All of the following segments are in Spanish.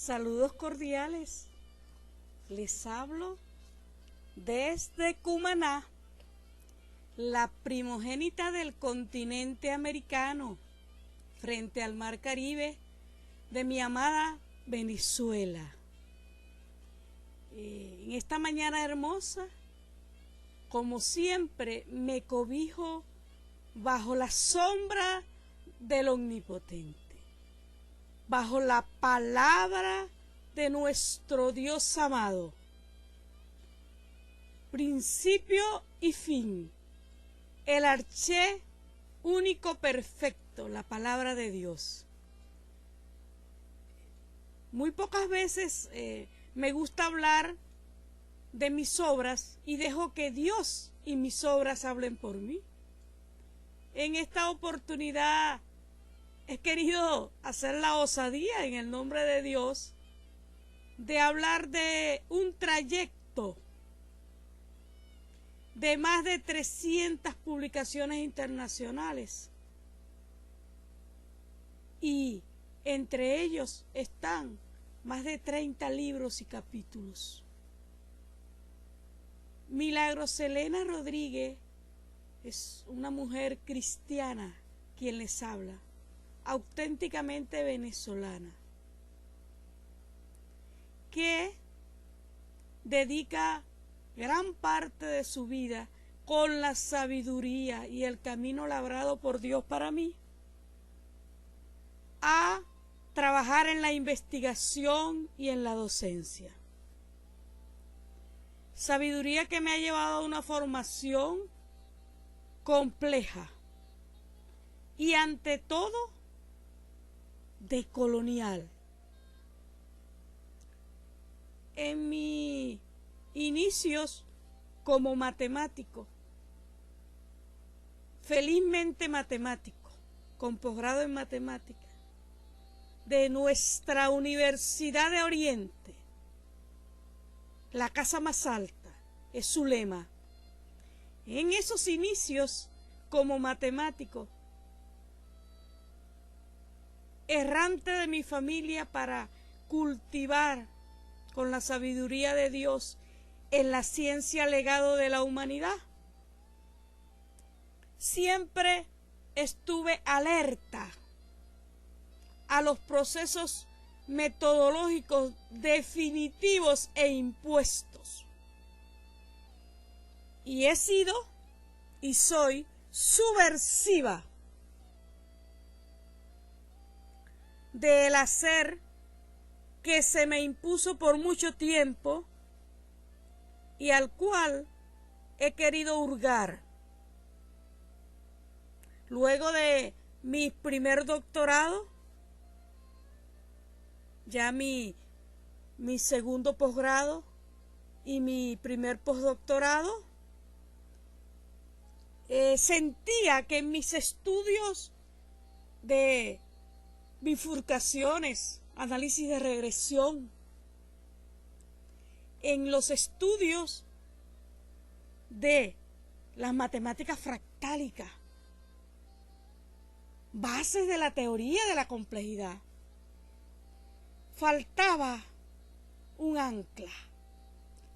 Saludos cordiales. Les hablo desde Cumaná, la primogénita del continente americano, frente al mar Caribe de mi amada Venezuela. En esta mañana hermosa, como siempre, me cobijo bajo la sombra del Omnipotente, bajo la palabra de nuestro Dios amado, principio y fin, el arché único perfecto, la palabra de Dios. Muy pocas veces me gusta hablar de mis obras y dejo que Dios y mis obras hablen por mí. En esta oportunidad he querido hacer la osadía en el nombre de Dios de hablar de un trayecto de más de 300 publicaciones internacionales, y entre ellos están más de 30 libros y capítulos. Milagros Elena Rodríguez es una mujer cristiana quien les habla, auténticamente venezolana, que dedica gran parte de su vida con la sabiduría y el camino labrado por Dios para mí a trabajar en la investigación y en la docencia. Sabiduría que me ha llevado a una formación compleja y ante todo decolonial. En mis inicios como matemático, felizmente matemático, con posgrado en matemática, de nuestra Universidad de Oriente, la casa más alta, es su lema. En esos inicios como matemático, errante de mi familia para cultivar con la sabiduría de Dios en la ciencia legado de la humanidad, siempre estuve alerta a los procesos metodológicos definitivos e impuestos. Y he sido y soy subversiva del hacer que se me impuso por mucho tiempo y al cual he querido hurgar. Luego de mi primer doctorado, ya mi segundo posgrado y mi primer postdoctorado, sentía que en mis estudios de bifurcaciones, análisis de regresión, en los estudios de las matemáticas fractálicas, bases de la teoría de la complejidad, faltaba un ancla,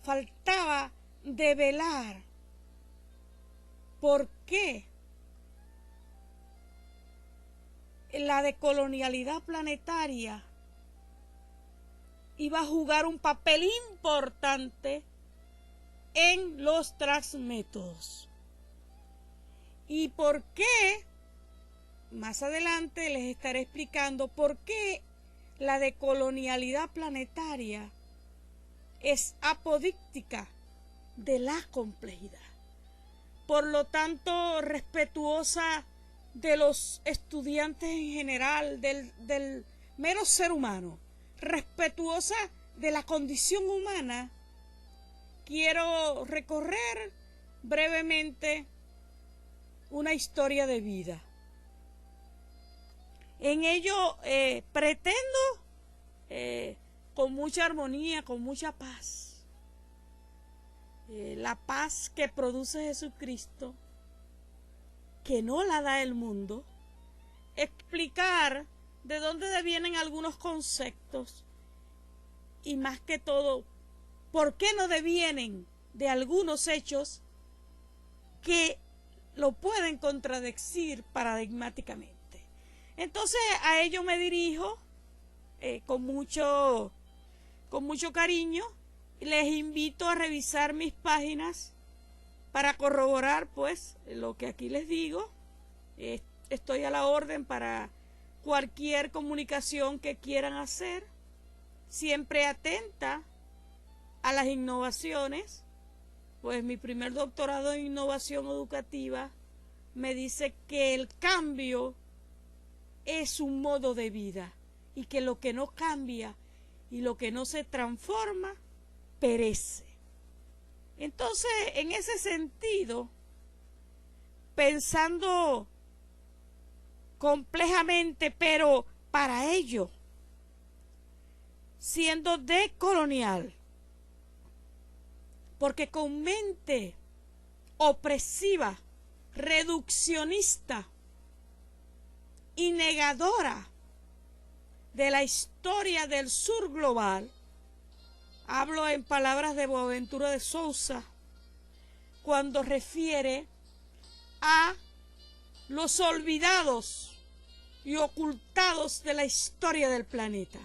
faltaba develar por qué la decolonialidad planetaria iba a jugar un papel importante en los transmétodos. Y por qué, más adelante les estaré explicando por qué la decolonialidad planetaria es apodíctica de la complejidad. Por lo tanto, respetuosa de los estudiantes en general, del mero ser humano, respetuosa de la condición humana, quiero recorrer brevemente una historia de vida. En ello pretendo, con mucha armonía, con mucha paz, la paz que produce Jesucristo, que no la da el mundo, explicar de dónde devienen algunos conceptos y más que todo, ¿por qué no devienen de algunos hechos que lo pueden contradecir paradigmáticamente? Entonces a ello me dirijo con mucho cariño. Les invito a revisar mis páginas para corroborar pues lo que aquí les digo. Estoy a la orden para cualquier comunicación que quieran hacer, siempre atenta a las innovaciones, pues mi primer doctorado en innovación educativa me dice que el cambio es un modo de vida y que lo que no cambia y lo que no se transforma perece. Entonces, en ese sentido, pensando complejamente, pero para ello, siendo decolonial, porque con mente opresiva, reduccionista y negadora de la historia del sur global, hablo en palabras de Boaventura de Sousa, cuando refiere a los olvidados y ocultados de la historia del planeta.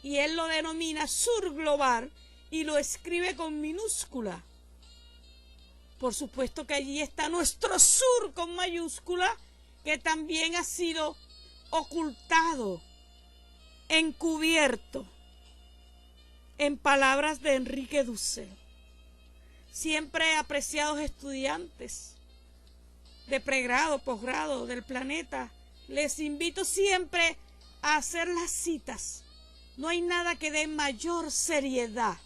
Y él lo denomina sur global y lo escribe con minúscula. Por supuesto que allí está nuestro sur con mayúscula, que también ha sido ocultado, encubierto, en palabras de Enrique Dussel. Siempre apreciados estudiantes de pregrado, posgrado del planeta, les invito siempre a hacer las citas. No hay nada que dé mayor seriedad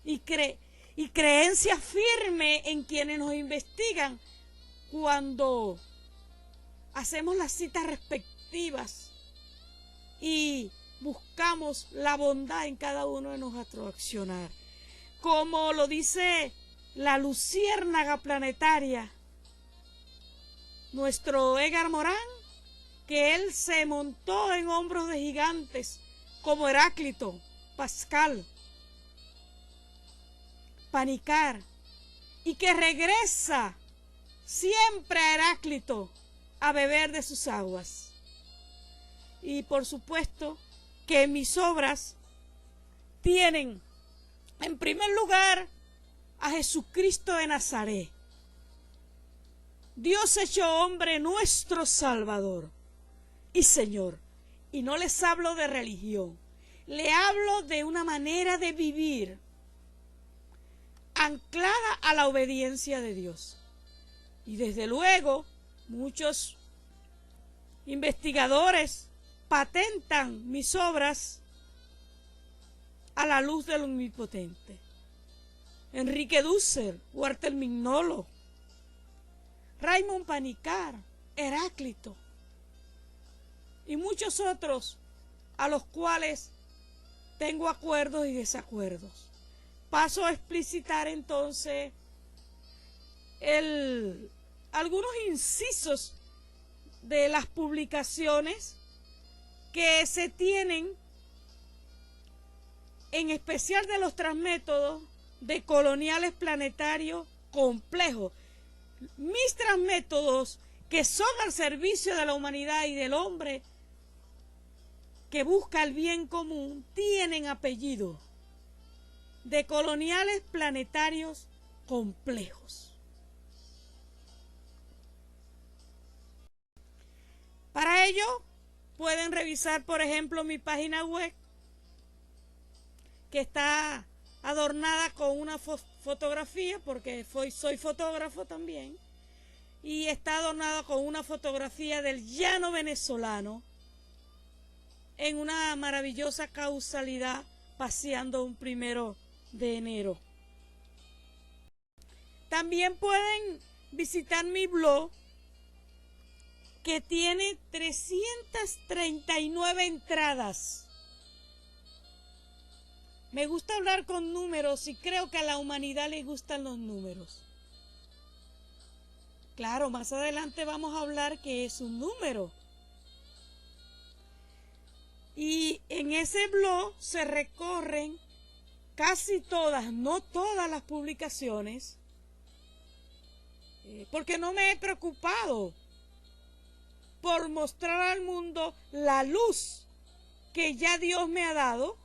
y creencia firme en quienes nos investigan cuando hacemos las citas respectivas y buscamos la bondad en cada uno de nuestro accionar. Como lo dice la luciérnaga planetaria, nuestro Edgar Morán, que él se montó en hombros de gigantes como Heráclito, Pascal, Panicar, y que regresa siempre a Heráclito a beber de sus aguas. Y por supuesto que mis obras tienen en primer lugar a Jesucristo de Nazaret, Dios hecho hombre, nuestro Salvador y Señor. Y no les hablo de religión, le hablo de una manera de vivir anclada a la obediencia de Dios. Y desde luego, muchos investigadores patentan mis obras a la luz del Omnipotente. Enrique Dussel, Walter Mignolo, Raymond Panicar, Heráclito y muchos otros a los cuales tengo acuerdos y desacuerdos. Paso a explicitar entonces algunos incisos de las publicaciones que se tienen, en especial de los transmétodos de coloniales planetarios complejos. Mis transmétodos, que son al servicio de la humanidad y del hombre que busca el bien común, tienen apellido de coloniales planetarios complejos. Para ello, pueden revisar, por ejemplo, mi página web, que está adornada con una fotografía, porque soy fotógrafo también, y está adornada con una fotografía del llano venezolano en una maravillosa causalidad paseando un 1 de enero. También pueden visitar mi blog, que tiene 339 entradas. Me gusta hablar con números y creo que a la humanidad le gustan los números. Claro, más adelante vamos a hablar qué es un número. Y en En ese blog se recorren casi todas, no todas las publicaciones, porque no me he preocupado por mostrar al mundo la luz que ya Dios me ha dado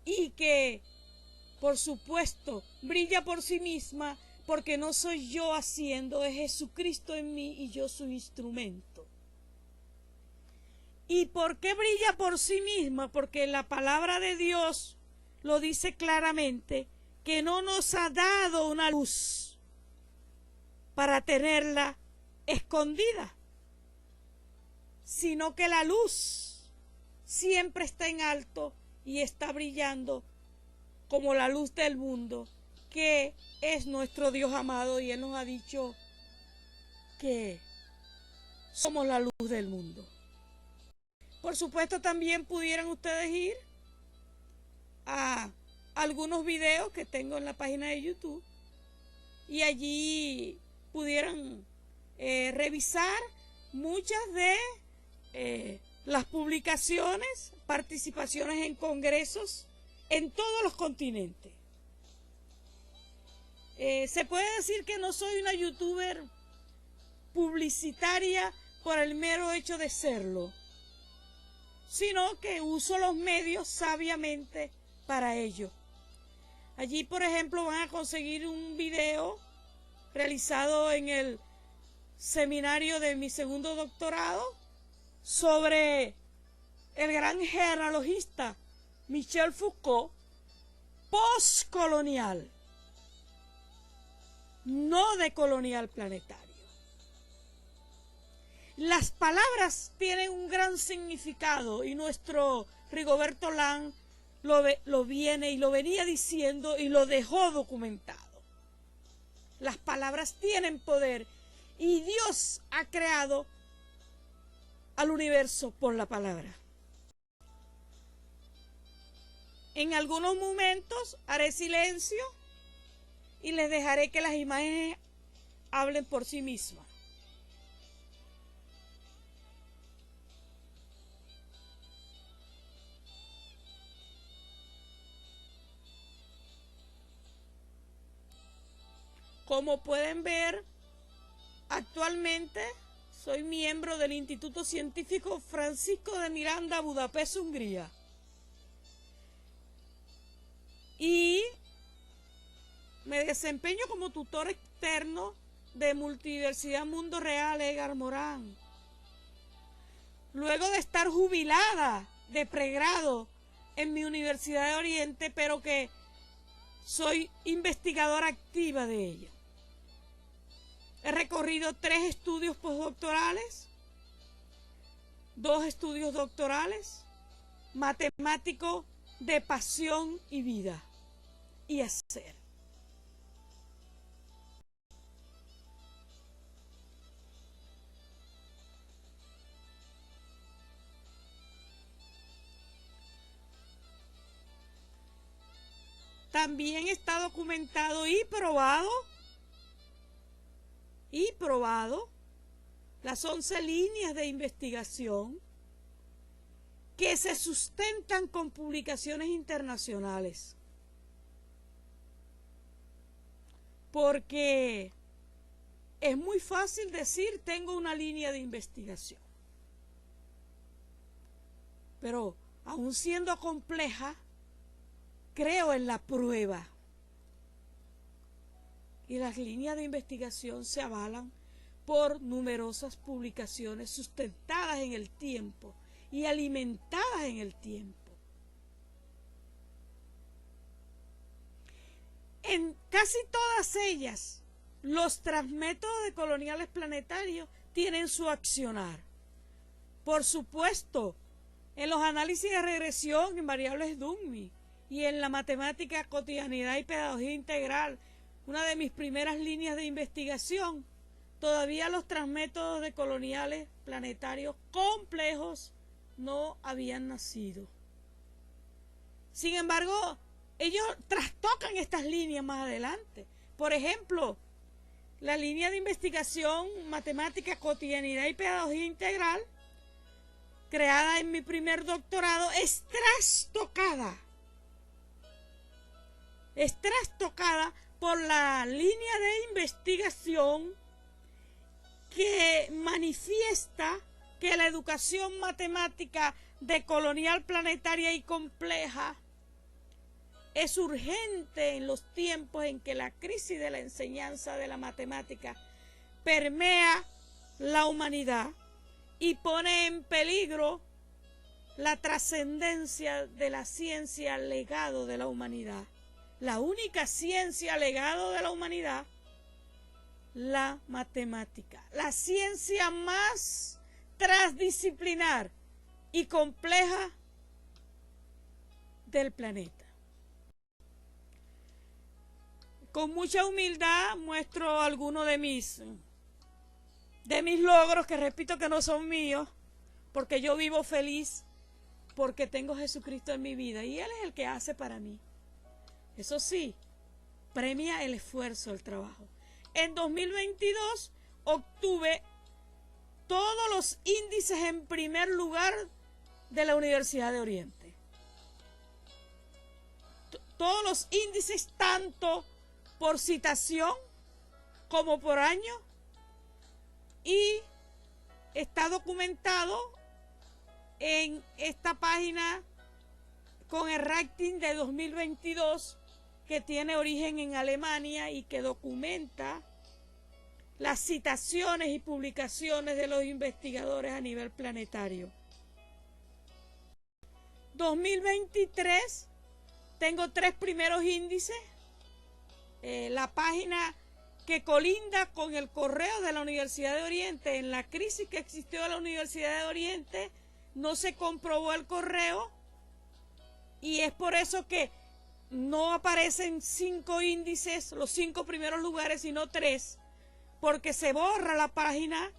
y que, por supuesto, brilla por sí misma, porque no soy yo haciendo, es Jesucristo en mí y yo su instrumento. ¿Y por qué brilla por sí misma? Porque la palabra de Dios lo dice claramente, que no nos ha dado una luz para tenerla escondida, sino que la luz siempre está en alto y está brillando como la luz del mundo, que es nuestro Dios amado, y Él nos ha dicho que somos la luz del mundo. Por supuesto, también pudieran ustedes ir a algunos videos que tengo en la página de YouTube y allí pudieran revisar muchas de las publicaciones, participaciones en congresos en todos los continentes. Se puede decir que no soy una youtuber publicitaria por el mero hecho de serlo, sino que uso los medios sabiamente para ello. Allí, por ejemplo, van a conseguir un video realizado en el seminario de mi segundo doctorado sobre el gran genealogista Michel Foucault, postcolonial, no decolonial planetario. Las palabras tienen un gran significado y nuestro Rigoberto Urán lo viene y lo venía diciendo y lo dejó documentado. Las palabras tienen poder y Dios ha creado al universo por la palabra. En algunos momentos haré silencio y les dejaré que las imágenes hablen por sí mismas. Como pueden ver, actualmente soy miembro del Instituto Científico Francisco de Miranda, Budapest, Hungría. Y me desempeño como tutor externo de Multidiversidad Mundo Real Edgar Morán. Luego de estar jubilada de pregrado en mi Universidad de Oriente, pero que soy investigadora activa de ella. He recorrido 3 estudios postdoctorales, 2 estudios doctorales, matemático de pasión y vida y hacer. También está documentado y probado las 11 líneas de investigación que se sustentan con publicaciones internacionales. Porque es muy fácil decir, tengo una línea de investigación. Pero aun siendo compleja, creo en la prueba. Y las líneas de investigación se avalan por numerosas publicaciones sustentadas en el tiempo y alimentadas en el tiempo. En casi todas ellas, los transmétodos decoloniales planetarios tienen su accionar. Por supuesto, en los análisis de regresión en variables Dummy y en la matemática, cotidianidad y pedagogía integral, una de mis primeras líneas de investigación, todavía los transmétodos decoloniales planetarios complejos no habían nacido. Sin embargo, ellos trastocan estas líneas más adelante. Por ejemplo, la línea de investigación matemática, cotidianidad y pedagogía integral creada en mi primer doctorado, es trastocada por la línea de investigación que manifiesta que la educación matemática decolonial, planetaria y compleja es urgente en los tiempos en que la crisis de la enseñanza de la matemática permea la humanidad y pone en peligro la trascendencia de la ciencia legado de la humanidad. La única ciencia legado de la humanidad, la matemática, la ciencia más transdisciplinar y compleja del planeta. Con mucha humildad muestro algunos de mis logros, que repito que no son míos, porque yo vivo feliz, porque tengo a Jesucristo en mi vida y Él es el que hace para mí. Eso sí, premia el esfuerzo, el trabajo. En 2022 obtuve todos los índices en primer lugar de la Universidad de Oriente. Todos los índices, tanto por citación como por año, y está documentado en esta página con el ranking de 2022 que tiene origen en Alemania y que documenta las citaciones y publicaciones de los investigadores a nivel planetario. 2023 tengo 3 primeros índices. La página que colinda con el correo de la Universidad de Oriente, en la crisis que existió en la Universidad de Oriente, no se comprobó el correo y es por eso que no aparecen 5 índices, los 5 primeros lugares, sino 3, porque se borra la página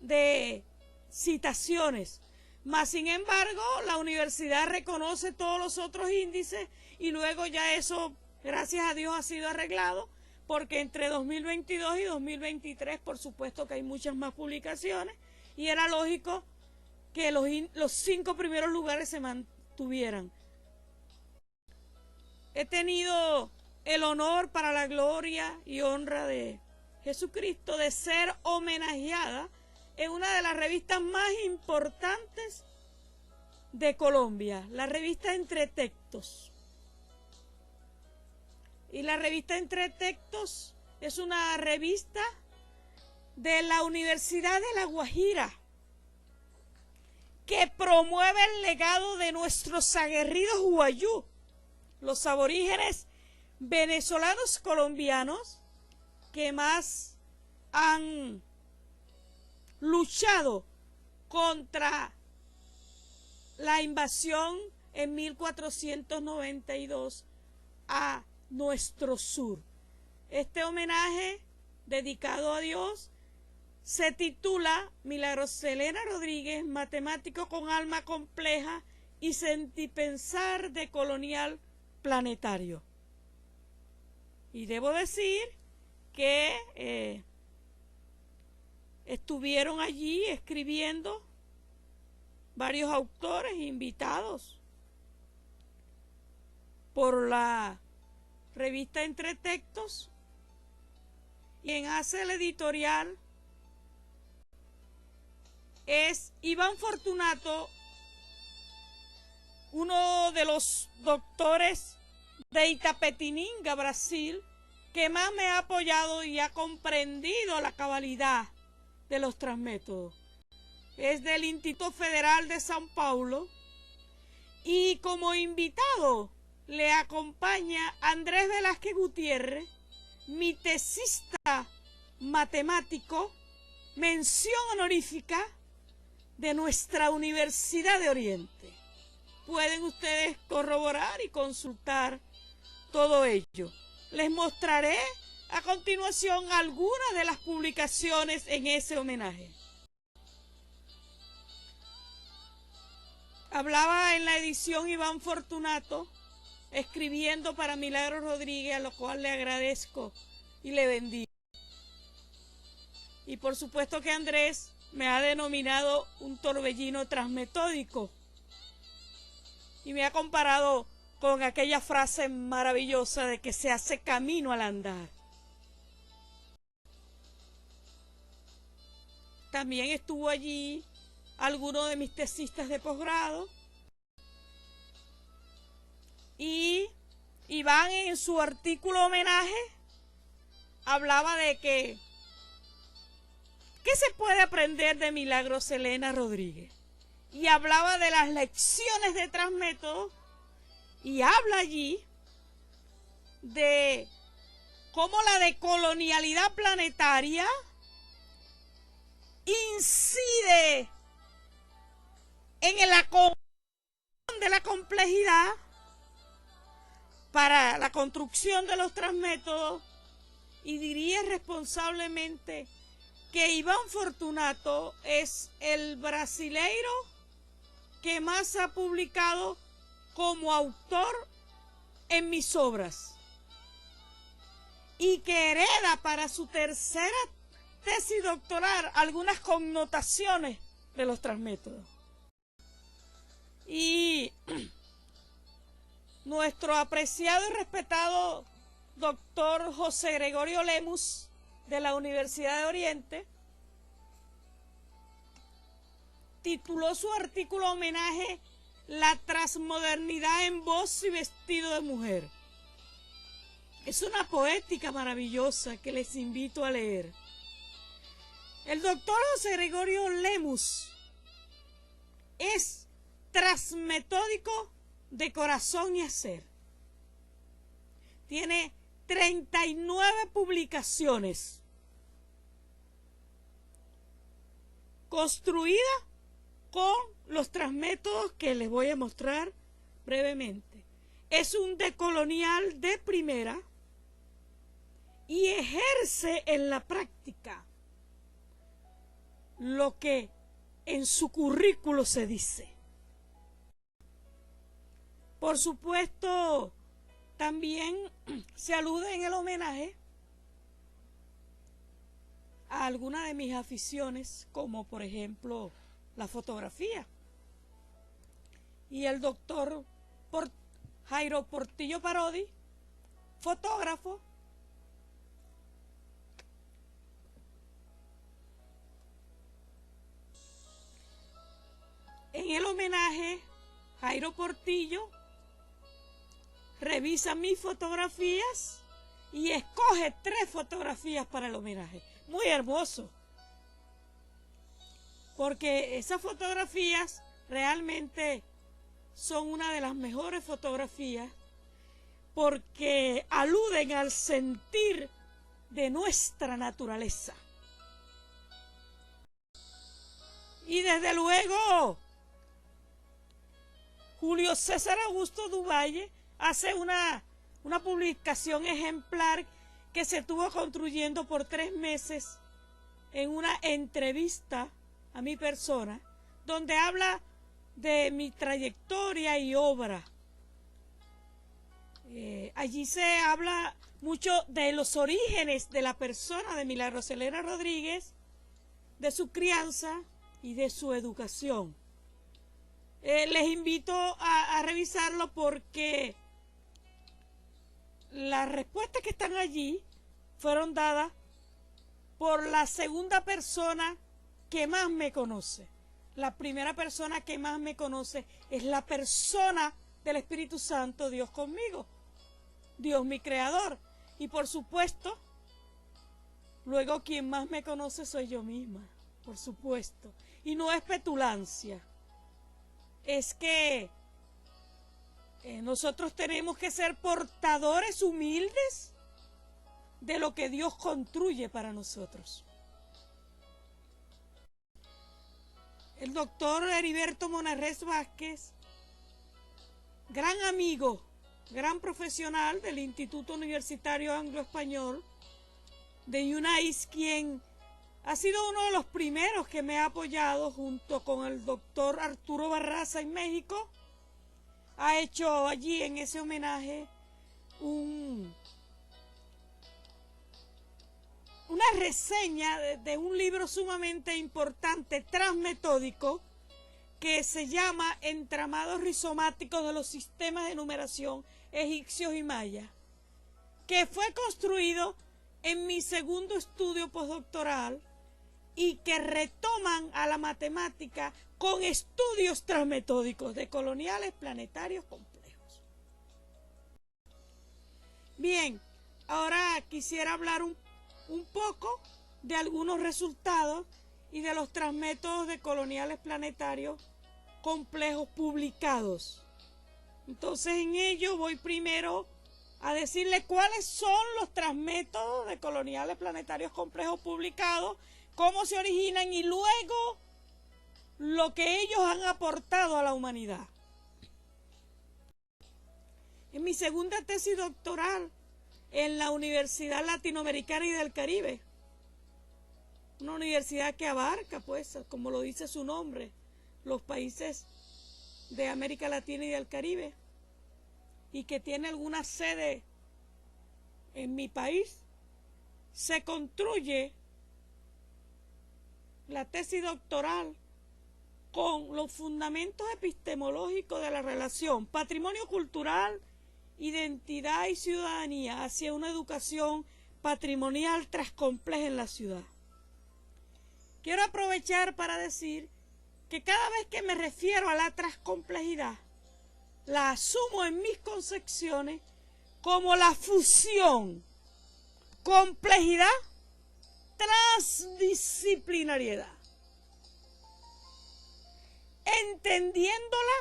de citaciones. Mas, sin embargo, la universidad reconoce todos los otros índices y luego ya eso, gracias a Dios, ha sido arreglado, porque entre 2022 y 2023, por supuesto que hay muchas más publicaciones y era lógico que los 5 primeros lugares se mantuvieran. He tenido el honor, para la gloria y honra de Jesucristo, de ser homenajeada en una de las revistas más importantes de Colombia, la revista Entre Textos. Y la revista Entre Textos es una revista de la Universidad de La Guajira que promueve el legado de nuestros aguerridos guayú, los aborígenes venezolanos colombianos que más han luchado contra la invasión en 1492 a nuestro sur. Este homenaje dedicado a Dios se titula Milagros-Elena Rodríguez, matemático con alma compleja y sentipensar decolonial planetario. Y debo decir que estuvieron allí escribiendo varios autores invitados por la revista Entre Textos, y quien hace el editorial es Iván Fortunato, uno de los doctores de Itapetininga, Brasil, que más me ha apoyado y ha comprendido la cabalidad de los transmétodos. Es del Instituto Federal de São Paulo y como invitado le acompaña Andrés Velázquez Gutiérrez, mi tesista matemático, mención honorífica de nuestra Universidad de Oriente. Pueden ustedes corroborar y consultar todo ello. Les mostraré a continuación algunas de las publicaciones en ese homenaje. Hablaba en la edición Iván Fortunato, escribiendo para Milagros Rodríguez, a lo cual le agradezco y le bendigo. Y por supuesto que Andrés me ha denominado un torbellino transmetódico y me ha comparado con aquella frase maravillosa de que se hace camino al andar. También estuvo allí alguno de mis tesistas de posgrado y Iván en su artículo homenaje hablaba de que ¿qué se puede aprender de Milagros Elena Rodríguez? Y hablaba de las lecciones de Transmétodo y habla allí de cómo la decolonialidad planetaria incide en la de la complejidad para la construcción de los transmétodos, y diría responsablemente que Iván Fortunato es el brasileiro que más ha publicado como autor en mis obras y que hereda para su tercera tesis doctoral algunas connotaciones de los transmétodos. Y nuestro apreciado y respetado doctor José Gregorio Lemus de la Universidad de Oriente tituló su artículo homenaje La transmodernidad en voz y vestido de mujer. Es una poética maravillosa que les invito a leer. El doctor José Gregorio Lemus es transmetódico de corazón y hacer. Tiene 39 publicaciones, construida con los transmétodos que les voy a mostrar brevemente. Es un decolonial de primera y ejerce en la práctica lo que en su currículo se dice. Por supuesto, también se alude en el homenaje a algunas de mis aficiones, como por ejemplo la fotografía. Y el doctor Jairo Portillo Parodi, fotógrafo, en el homenaje, Jairo Portillo revisa mis fotografías y escoge 3 fotografías para el homenaje. Muy hermoso, porque esas fotografías realmente son una de las mejores fotografías porque aluden al sentir de nuestra naturaleza. Y desde luego, Julio César Augusto Duvalle hace una publicación ejemplar que se estuvo construyendo por 3 meses en una entrevista a mi persona, donde habla de mi trayectoria y obra. Allí se habla mucho de los orígenes de la persona de Milagros Elena Rodríguez, de su crianza y de su educación. Les invito a revisarlo porque las respuestas que están allí fueron dadas por la segunda persona que más me conoce. La primera persona que más me conoce es la persona del Espíritu Santo, Dios conmigo, Dios mi creador. Y por supuesto, luego quien más me conoce soy yo misma, por supuesto. Y no es petulancia, es que nosotros tenemos que ser portadores humildes de lo que Dios construye para nosotros. El doctor Heriberto Monarrez Vázquez, gran amigo, gran profesional del Instituto Universitario Anglo-Español de UNAIS, quien ha sido uno de los primeros que me ha apoyado junto con el doctor Arturo Barraza en México, ha hecho allí en ese homenaje una reseña de un libro sumamente importante, transmetódico, que se llama Entramados rizomáticos de los sistemas de numeración egipcios y mayas, que fue construido en mi segundo estudio postdoctoral y que retoman a la matemática con estudios transmetódicos de coloniales planetarios complejos. Bien, ahora quisiera hablar un poco de algunos resultados y de los transmétodos de coloniales planetarios complejos publicados. Entonces en ello voy primero a decirle cuáles son los transmétodos de coloniales planetarios complejos publicados, cómo se originan y luego lo que ellos han aportado a la humanidad. En mi segunda tesis doctoral en la Universidad Latinoamericana y del Caribe, una universidad que abarca, pues, como lo dice su nombre, los países de América Latina y del Caribe, y que tiene alguna sede en mi país, se construye la tesis doctoral con los fundamentos epistemológicos de la relación patrimonio cultural, identidad y ciudadanía hacia una educación patrimonial transcompleja en la ciudad. Quiero aprovechar para decir que cada vez que me refiero a la transcomplejidad, la asumo en mis concepciones como la fusión, complejidad, transdisciplinariedad, entendiéndola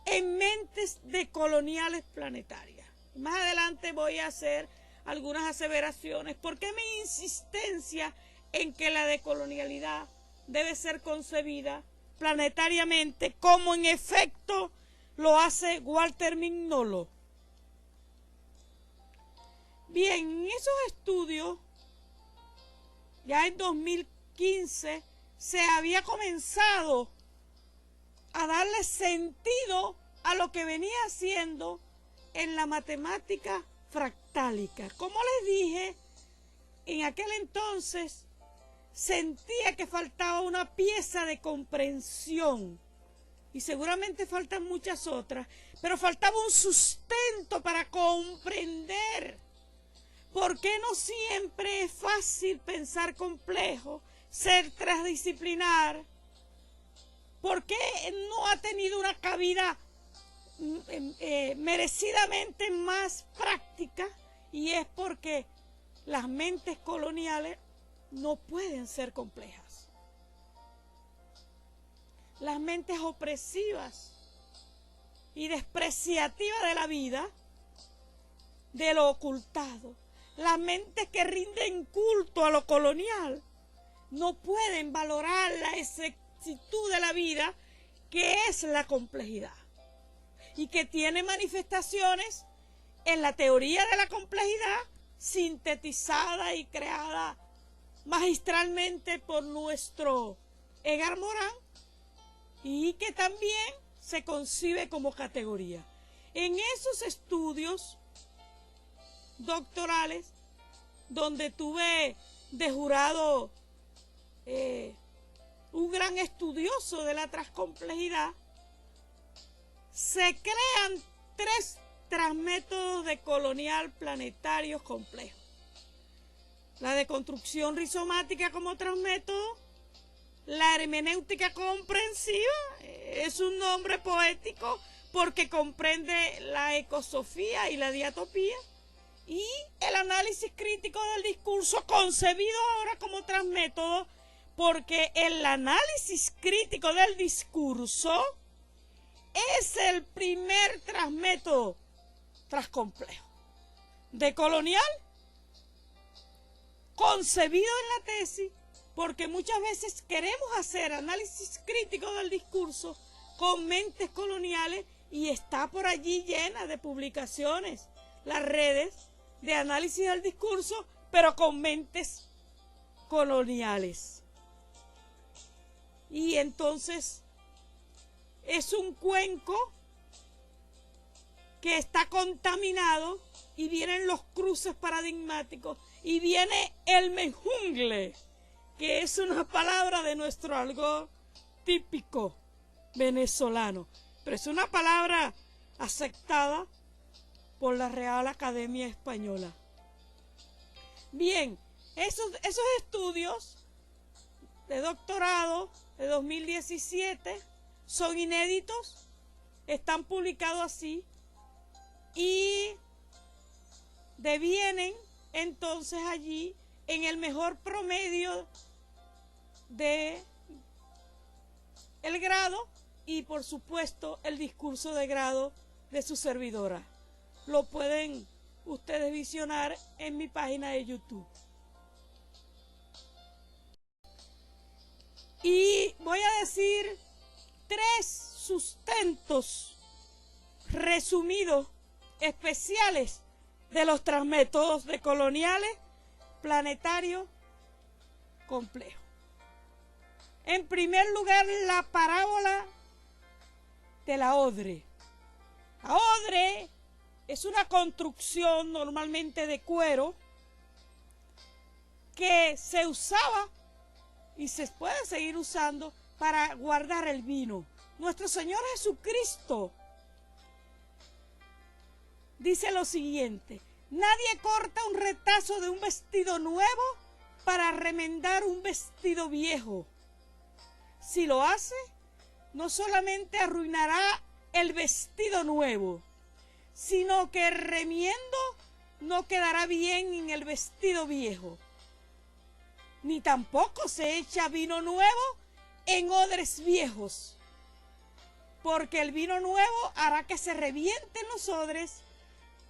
en mentes de coloniales planetarias. Más adelante voy a hacer algunas aseveraciones. ¿Por qué mi insistencia en que la decolonialidad debe ser concebida planetariamente, como en efecto lo hace Walter Mignolo? Bien, en esos estudios, ya en 2015, se había comenzado a darle sentido a lo que venía haciendo en la matemática fractálica. Como les dije, en aquel entonces sentía que faltaba una pieza de comprensión, y seguramente faltan muchas otras, pero faltaba un sustento para comprender por qué no siempre es fácil pensar complejo, ser transdisciplinar, por qué no ha tenido una cabida merecidamente más práctica, y es porque las mentes coloniales no pueden ser complejas. Las mentes opresivas y despreciativas de la vida, de lo ocultado, las mentes que rinden culto a lo colonial, no pueden valorar la exactitud de la vida, que es la complejidad, y que tiene manifestaciones en la teoría de la complejidad, sintetizada y creada magistralmente por nuestro Edgar Morin, y que también se concibe como categoría. En esos estudios doctorales, donde tuve de jurado un gran estudioso de la transcomplejidad, se crean 3 transmétodos de colonial planetarios complejos. La deconstrucción rizomática como transmétodo, la hermenéutica comprensiva, es un nombre poético porque comprende la ecosofía y la diatopía, y el análisis crítico del discurso, concebido ahora como transmétodo, porque el análisis crítico del discurso es el primer transmétodo transcomplejo decolonial concebido en la tesis, porque muchas veces queremos hacer análisis crítico del discurso con mentes coloniales, y está por allí llena de publicaciones las redes de análisis del discurso, pero con mentes coloniales. Y entonces es un cuenco que está contaminado, y vienen los cruces paradigmáticos y viene el menjungle, que es una palabra de nuestro argot típico venezolano, pero es una palabra aceptada por la Real Academia Española. Bien, esos estudios de doctorado de 2017 son inéditos, están publicados así y devienen entonces allí en el mejor promedio de el grado y por supuesto el discurso de grado de su servidora. Lo pueden ustedes visionar en mi página de YouTube. Y voy a decir 3 sustentos resumidos especiales de los transmétodos decoloniales planetarios complejos. En primer lugar, la parábola de la odre. La odre es una construcción normalmente de cuero que se usaba y se puede seguir usando para guardar el vino. Nuestro Señor Jesucristo dice lo siguiente: nadie corta un retazo de un vestido nuevo para remendar un vestido viejo. Si lo hace, no solamente arruinará el vestido nuevo, sino que el remiendo no quedará bien en el vestido viejo. Ni tampoco se echa vino nuevo en odres viejos, porque el vino nuevo hará que se revienten los odres,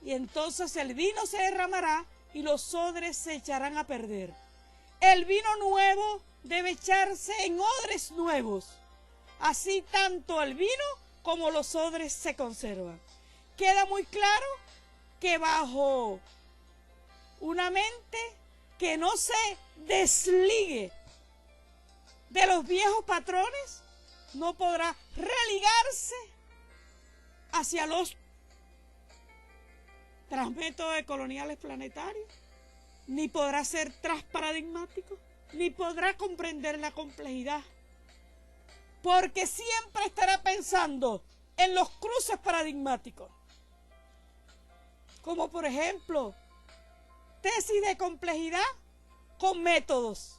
y entonces el vino se derramará y los odres se echarán a perder. El vino nuevo debe echarse en odres nuevos, así tanto el vino como los odres se conservan. Queda muy claro que bajo una mente que no se desligue de los viejos patrones, no podrá religarse hacia los transmétodos decoloniales planetarios, ni podrá ser transparadigmático, ni podrá comprender la complejidad, porque siempre estará pensando en los cruces paradigmáticos, como por ejemplo tesis de complejidad con métodos.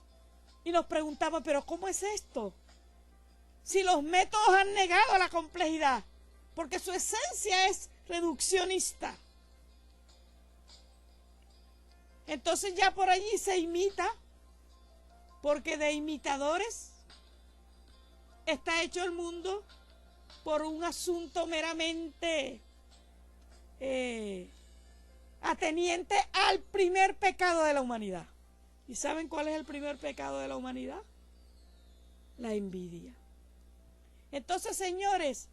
Y nos preguntamos, pero ¿cómo es esto? Si los métodos han negado la complejidad, porque su esencia es reduccionista. Entonces ya por allí se imita, porque de imitadores está hecho el mundo por un asunto meramente ateniente al primer pecado de la humanidad. ¿Y saben cuál es el primer pecado de la humanidad? La envidia. Entonces, señores,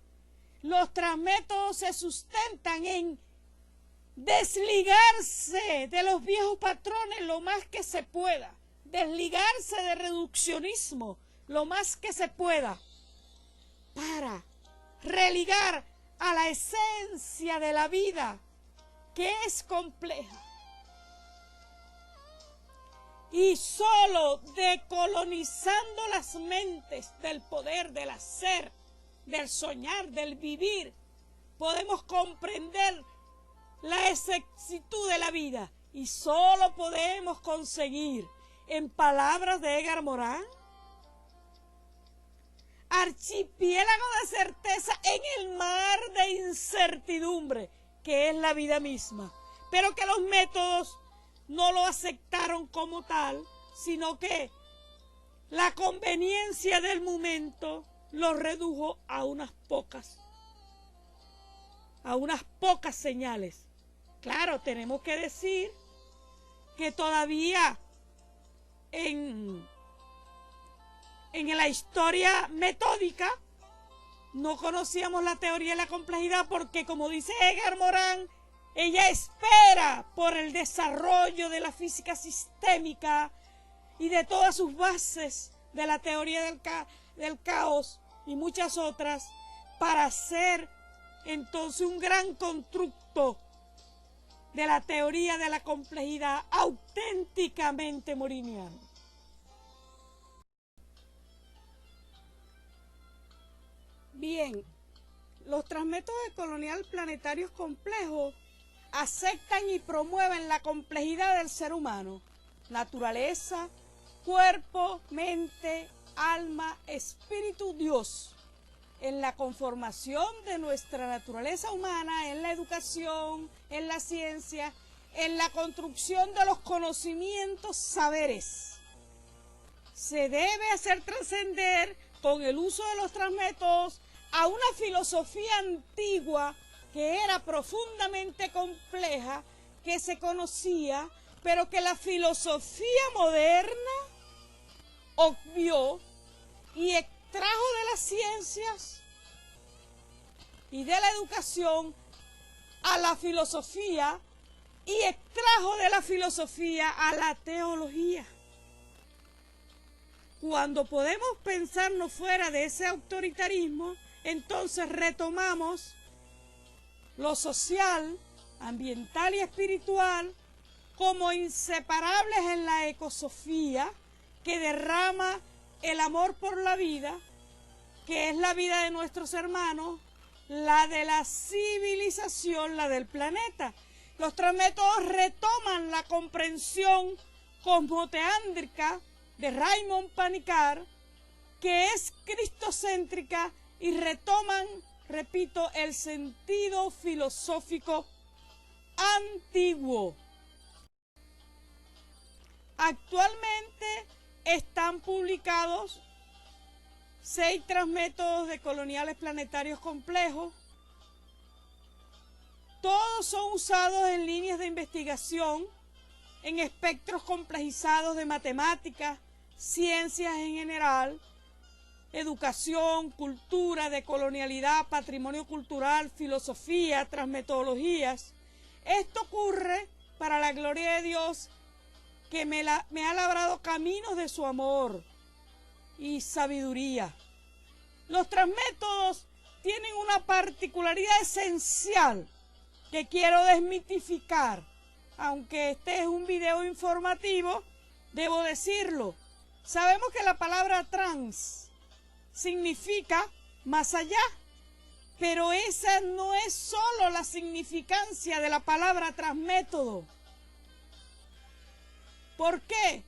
los transmétodos se sustentan en desligarse de los viejos patrones lo más que se pueda, desligarse de reduccionismo lo más que se pueda, para religar a la esencia de la vida, que es compleja. Y solo decolonizando las mentes del poder, del hacer, del soñar, del vivir, podemos comprender la exactitud de la vida. Y solo podemos conseguir, en palabras de Edgar Morin, archipiélago de certeza en el mar de incertidumbre, que es la vida misma. Pero que los métodos no lo aceptaron como tal, sino que la conveniencia del momento lo redujo a unas pocas señales. Claro, tenemos que decir que todavía en la historia metódica no conocíamos la teoría de la complejidad, porque, como dice Edgar Morin, ella espera por el desarrollo de la física sistémica y de todas sus bases de la teoría del caos y muchas otras, para hacer entonces un gran constructo de la teoría de la complejidad auténticamente moriniana. Bien, los transmétodos de colonial planetarios complejos aceptan y promueven la complejidad del ser humano, naturaleza, cuerpo, mente, alma, espíritu, Dios, en la conformación de nuestra naturaleza humana, en la educación, en la ciencia, en la construcción de los conocimientos, saberes. Se debe hacer trascender con el uso de los transmétodos a una filosofía antigua que era profundamente compleja, que se conocía, pero que la filosofía moderna obvió y extrajo de las ciencias y de la educación a la filosofía y extrajo de la filosofía a la teología. Cuando podemos pensarnos fuera de ese autoritarismo, entonces retomamos lo social, ambiental y espiritual como inseparables en la ecosofía que derrama el amor por la vida, que es la vida de nuestros hermanos, la de la civilización, la del planeta. Los transmétodos retoman la comprensión cosmoteándrica de Raymond Panikkar, que es cristocéntrica, y retoman, repito, el sentido filosófico antiguo. Actualmente están publicados 6 transmétodos de coloniales planetarios complejos. Todos son usados en líneas de investigación, en espectros complejizados de matemáticas, ciencias en general, educación, cultura, decolonialidad, patrimonio cultural, filosofía, transmetodologías. Esto ocurre para la gloria de Dios, que me ha labrado caminos de su amor y sabiduría. Los transmétodos tienen una particularidad esencial que quiero desmitificar. Aunque este es un video informativo, debo decirlo. Sabemos que la palabra trans significa más allá, pero esa no es solo la significancia de la palabra transmétodo. ¿Por qué?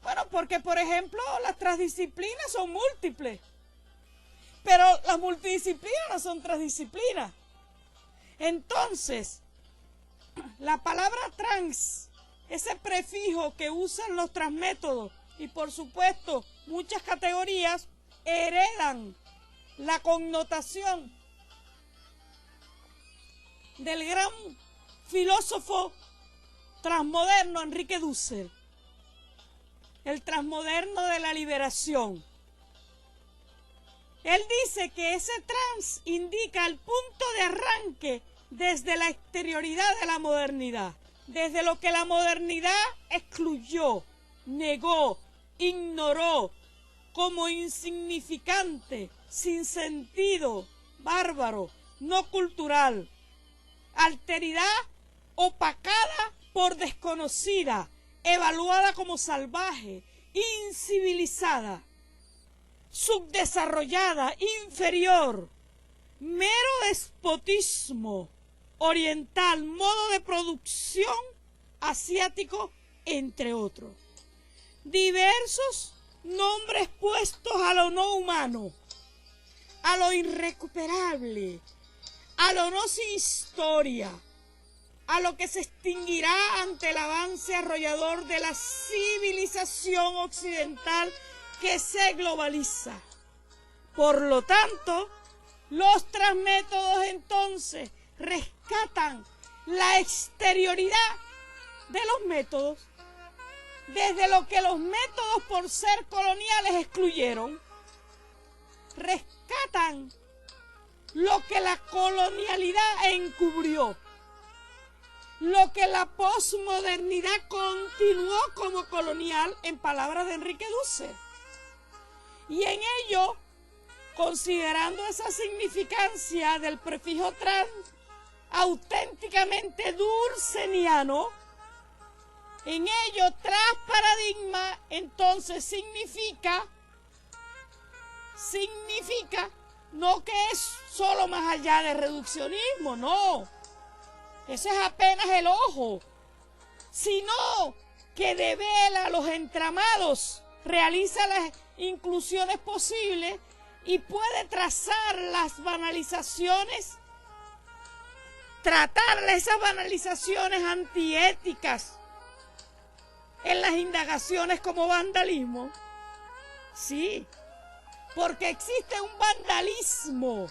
Bueno, porque por ejemplo las transdisciplinas son múltiples, pero las multidisciplinas no son transdisciplinas. Entonces, la palabra trans, ese prefijo que usan los transmétodos y por supuesto muchas categorías, heredan la connotación del gran filósofo transmoderno Enrique Dussel, el transmoderno de la liberación. Él dice que ese trans indica el punto de arranque desde la exterioridad de la modernidad, desde lo que la modernidad excluyó, negó, ignoró como insignificante, sin sentido, bárbaro, no cultural, alteridad opacada por desconocida, evaluada como salvaje, incivilizada, subdesarrollada, inferior, mero despotismo oriental, modo de producción asiático, entre otros. Diversos nombres puestos a lo no humano, a lo irrecuperable, a lo no sin historia, a lo que se extinguirá ante el avance arrollador de la civilización occidental que se globaliza. Por lo tanto, los transmétodos entonces rescatan la exterioridad de los métodos, desde lo que los métodos por ser coloniales excluyeron, rescatan lo que la colonialidad encubrió, lo que la posmodernidad continuó como colonial, en palabras de Enrique Dussel. Y en ello, considerando esa significancia del prefijo trans, auténticamente dulceniano, en ello tras paradigma, entonces significa no que es solo más allá de reduccionismo, no, eso es apenas el ojo, sino que devela los entramados, realiza las inclusiones posibles y puede trazar las banalizaciones, tratar esas banalizaciones antiéticas en las indagaciones como vandalismo. Sí, porque existe un vandalismo,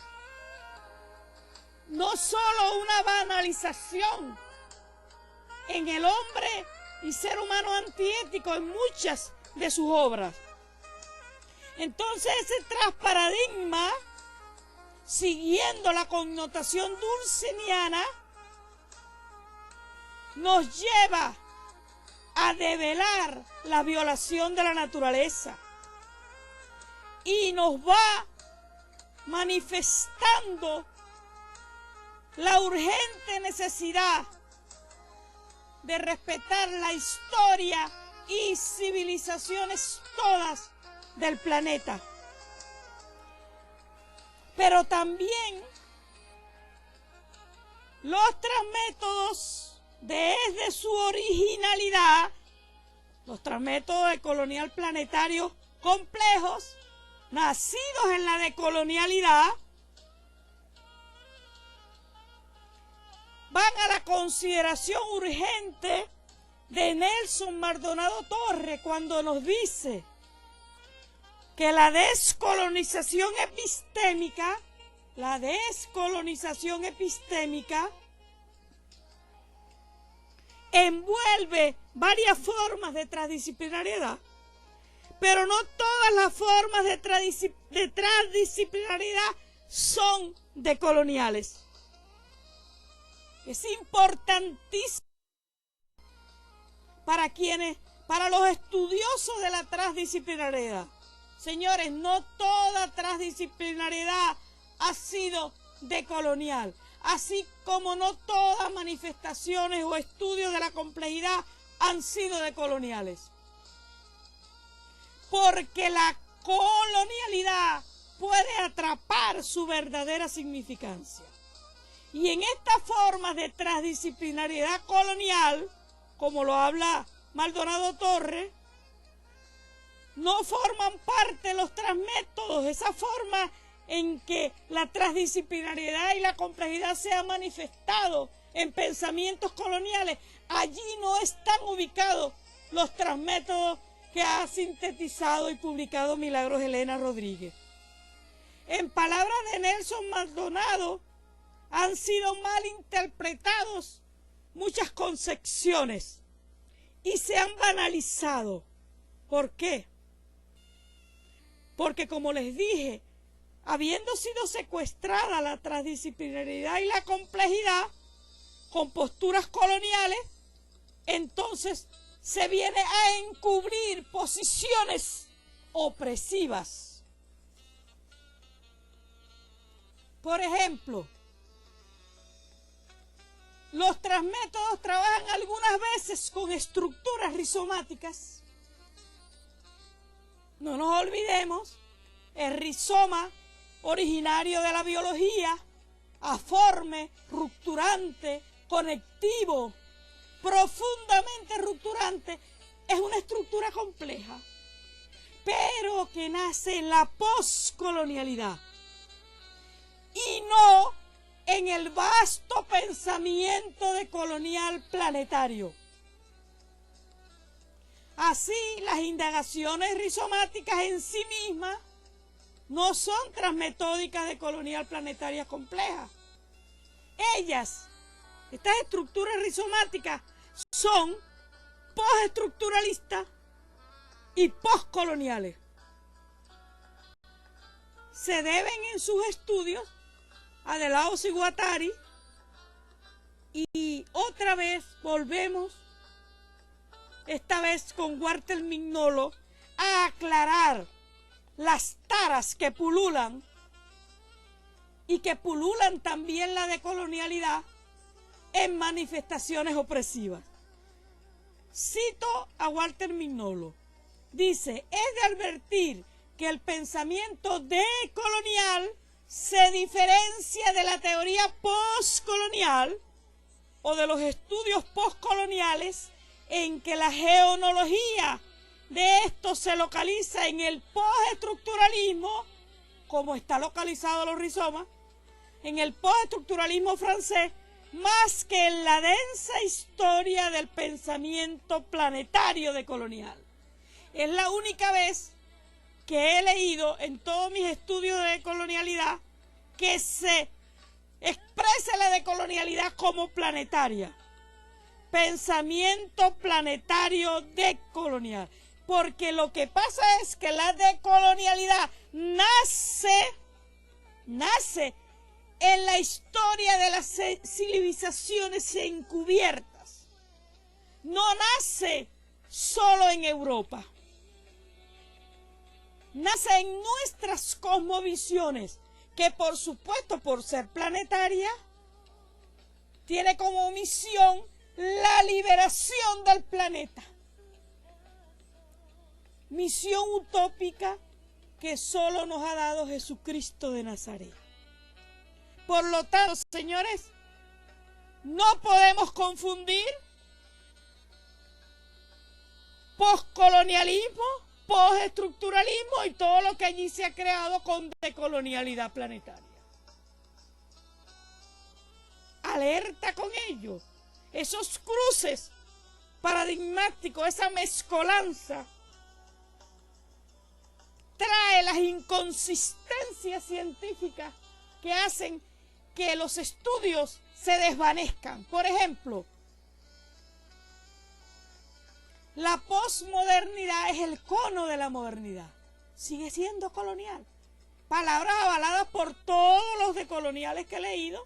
no solo una banalización en el hombre y ser humano antiético en muchas de sus obras. Entonces ese transparadigma, siguiendo la connotación dulceniana, nos lleva a develar la violación de la naturaleza y nos va manifestando la urgente necesidad de respetar la historia y civilizaciones todas del planeta. Pero también los transmétodos desde su originalidad, los transmétodos decolonial planetarios complejos, nacidos en la decolonialidad, van a la consideración urgente de Nelson Maldonado Torres cuando nos dice que la descolonización epistémica envuelve varias formas de transdisciplinariedad, pero no todas las formas de transdisciplinariedad son decoloniales. Es importantísimo para los estudiosos de la transdisciplinariedad. Señores, no toda transdisciplinariedad ha sido decolonial, así como no todas manifestaciones o estudios de la complejidad han sido decoloniales. Porque la colonialidad puede atrapar su verdadera significancia. Y en estas formas de transdisciplinariedad colonial, como lo habla Maldonado Torres, no forman parte de los transmétodos, esa forma en que la transdisciplinariedad y la complejidad se han manifestado en pensamientos coloniales. Allí no están ubicados los transmétodos que ha sintetizado y publicado Milagros Elena Rodríguez. En palabras de Nelson Maldonado, han sido mal interpretados muchas concepciones y se han banalizado. ¿Por qué? Porque, como les dije, habiendo sido secuestrada la transdisciplinariedad y la complejidad con posturas coloniales, entonces se viene a encubrir posiciones opresivas. Por ejemplo, los transmétodos trabajan algunas veces con estructuras rizomáticas. No nos olvidemos, el rizoma originario de la biología, aforme, rupturante, conectivo, profundamente rupturante, es una estructura compleja, pero que nace en la poscolonialidad y no en el vasto pensamiento decolonial planetario. Así, las indagaciones rizomáticas en sí mismas no son transmetódicas decolonial planetarias complejas. Ellas, estas estructuras rizomáticas, son postestructuralistas y postcoloniales. Se deben en sus estudios a Delahousse y Guattari, y otra vez volvemos, esta vez con Walter Mignolo, a aclarar las taras que pululan y que pululan también la decolonialidad en manifestaciones opresivas. Cito a Walter Mignolo. Dice, es de advertir que el pensamiento decolonial se diferencia de la teoría postcolonial o de los estudios postcoloniales en que la geonología de esto se localiza en el postestructuralismo, como está localizado los rizomas, en el postestructuralismo francés, más que en la densa historia del pensamiento planetario decolonial. Es la única vez que he leído en todos mis estudios de decolonialidad que se expresa la decolonialidad como planetaria. Pensamiento planetario decolonial. Porque lo que pasa es que la decolonialidad nace en la historia de las civilizaciones encubiertas. No nace solo en Europa. Nace en nuestras cosmovisiones, que por supuesto, por ser planetaria, tiene como misión la liberación del planeta. Misión utópica que solo nos ha dado Jesucristo de Nazaret. Por lo tanto, señores, no podemos confundir poscolonialismo, postestructuralismo y todo lo que allí se ha creado con decolonialidad planetaria. Alerta con ello. Esos cruces paradigmáticos, esa mezcolanza, trae las inconsistencias científicas que hacen que los estudios se desvanezcan. Por ejemplo, la posmodernidad es el cono de la modernidad. Sigue siendo colonial. Palabras avaladas por todos los decoloniales que he leído,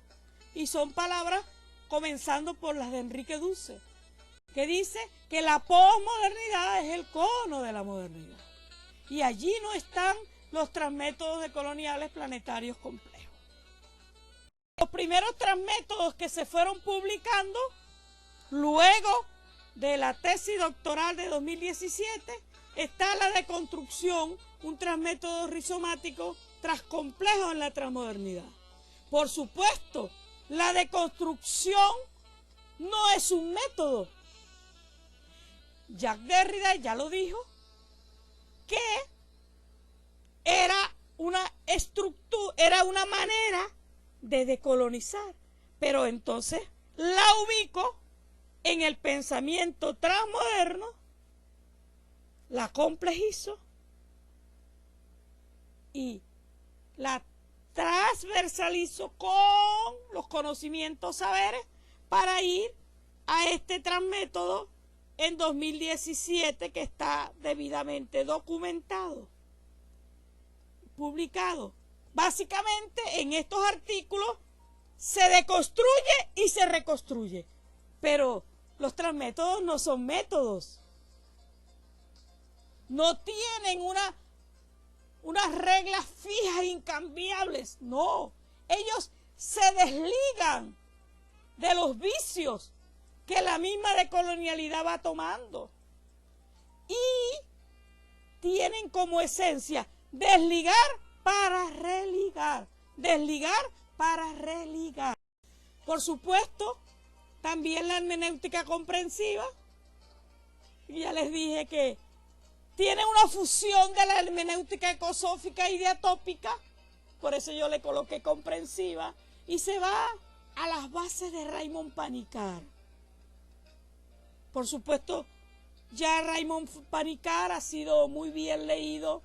y son palabras comenzando por las de Enrique Dussel, que dice que la posmodernidad es el cono de la modernidad. Y allí no están los transmétodos decoloniales planetarios complejos. Los primeros transmétodos que se fueron publicando luego de la tesis doctoral de 2017 está la deconstrucción, un transmétodo rizomático transcomplejo en la transmodernidad. Por supuesto, la deconstrucción no es un método. Jacques Derrida ya lo dijo, que era una estructura, era una manera de decolonizar, pero entonces la ubico en el pensamiento transmoderno, la complejizo y la transversalizo con los conocimientos, saberes, para ir a este transmétodo en 2017 que está debidamente documentado, publicado. Básicamente en estos artículos se deconstruye y se reconstruye, pero los transmétodos no son métodos, no tienen unas reglas fijas, incambiables, no. Ellos se desligan de los vicios que la misma decolonialidad va tomando y tienen como esencia desligar para religar, desligar para religar. Por supuesto, también la hermenéutica comprensiva, ya les dije que tiene una fusión de la hermenéutica ecosófica y diatópica, por eso yo le coloqué comprensiva, y se va a las bases de Raymond Panikkar. Por supuesto, ya Raymond Panikkar ha sido muy bien leído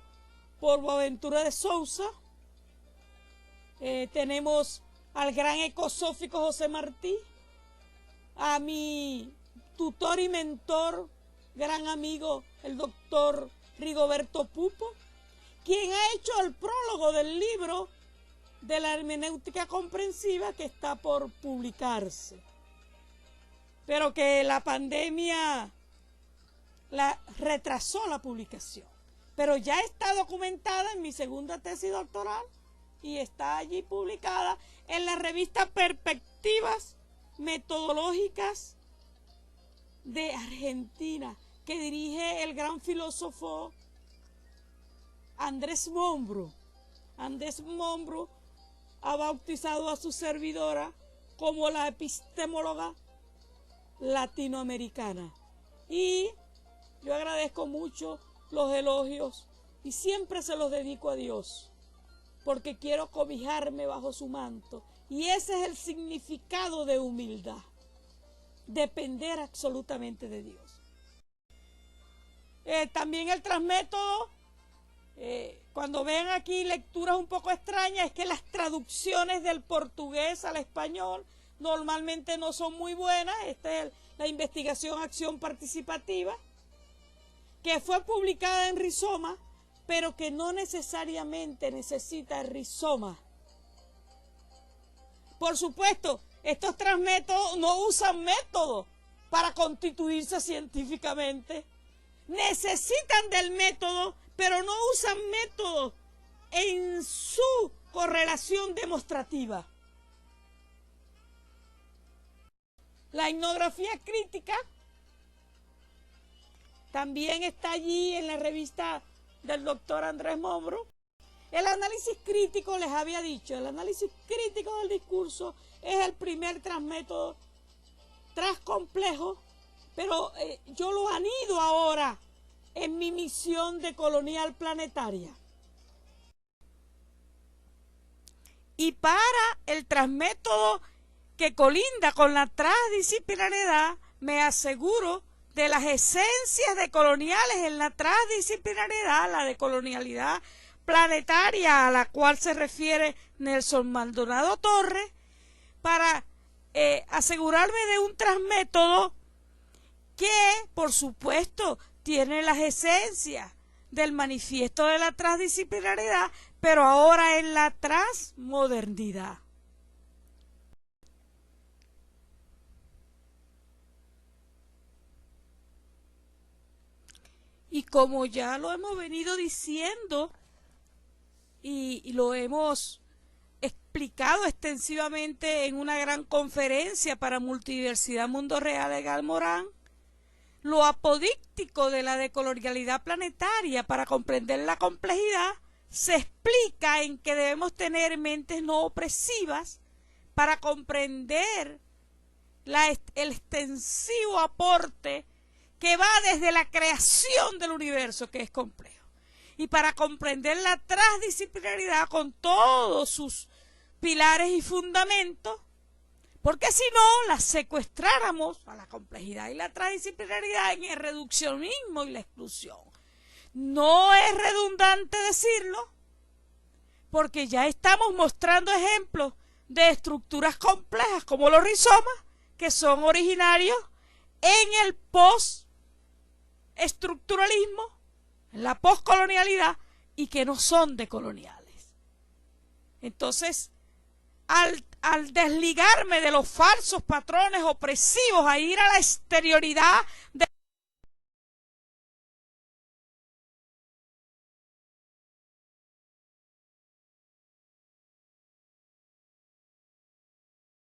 por Boaventura de Sousa. Tenemos al gran ecosófico José Martí, a mi tutor y mentor, gran amigo, el doctor Rigoberto Pupo, quien ha hecho el prólogo del libro de la hermenéutica comprensiva que está por publicarse, pero que la pandemia retrasó la publicación. Pero ya está documentada en mi segunda tesis doctoral y está allí publicada en la revista Perspectivas metodológicas de Argentina que dirige el gran filósofo Andrés Mombro. Andrés Mombro ha bautizado a su servidora como la epistemóloga latinoamericana. Y yo agradezco mucho los elogios y siempre se los dedico a Dios, porque quiero cobijarme bajo su manto. Y ese es el significado de humildad, depender absolutamente de Dios. También el transmétodo, cuando ven aquí lecturas un poco extrañas, es que las traducciones del portugués al español normalmente no son muy buenas. Esta es la investigación Acción Participativa, que fue publicada en Rizoma, pero que no necesariamente necesita rizoma. Por supuesto, estos transmétodos no usan métodos para constituirse científicamente. Necesitan del método, pero no usan métodos en su correlación demostrativa. La etnografía crítica también está allí en la revista del doctor Andrés Mombro. El análisis crítico, les había dicho, el análisis crítico del discurso es el primer transmétodo transcomplejo, pero yo lo anido ahora en mi misión de colonial planetaria. Y para el transmétodo que colinda con la transdisciplinariedad, me aseguro de las esencias decoloniales en la transdisciplinariedad, la decolonialidad planetaria a la cual se refiere Nelson Maldonado Torres, para asegurarme de un transmétodo que, por supuesto, tiene las esencias del manifiesto de la transdisciplinariedad, pero ahora en la transmodernidad. Y como ya lo hemos venido diciendo y lo hemos explicado extensivamente en una gran conferencia para Multidiversidad Mundo Real de Gal Morán, lo apodíctico de la decolonialidad planetaria para comprender la complejidad se explica en que debemos tener mentes no opresivas para comprender el extensivo aporte que va desde la creación del universo, que es complejo, y para comprender la transdisciplinaridad con todos sus pilares y fundamentos, porque si no, la secuestráramos a la complejidad y la transdisciplinaridad en el reduccionismo y la exclusión. No es redundante decirlo, porque ya estamos mostrando ejemplos de estructuras complejas como los rizomas, que son originarios en el postestructuralismo, en la poscolonialidad, y que no son decoloniales. Entonces, al desligarme de los falsos patrones opresivos, a ir a la exterioridad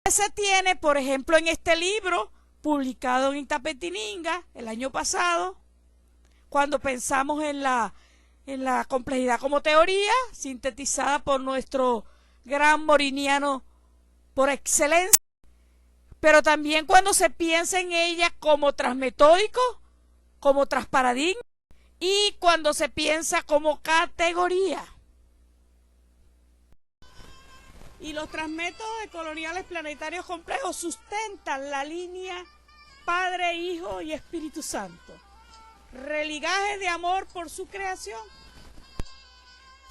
se tiene, por ejemplo, en este libro publicado en Itapetininga el año pasado, cuando pensamos en la complejidad como teoría, sintetizada por nuestro gran moriniano por excelencia, pero también cuando se piensa en ella como transmetódico, como transparadigma, y cuando se piensa como categoría. Y los transmétodos decoloniales planetarios complejos sustentan la línea Padre, Hijo y Espíritu Santo. Religaje de amor por su creación.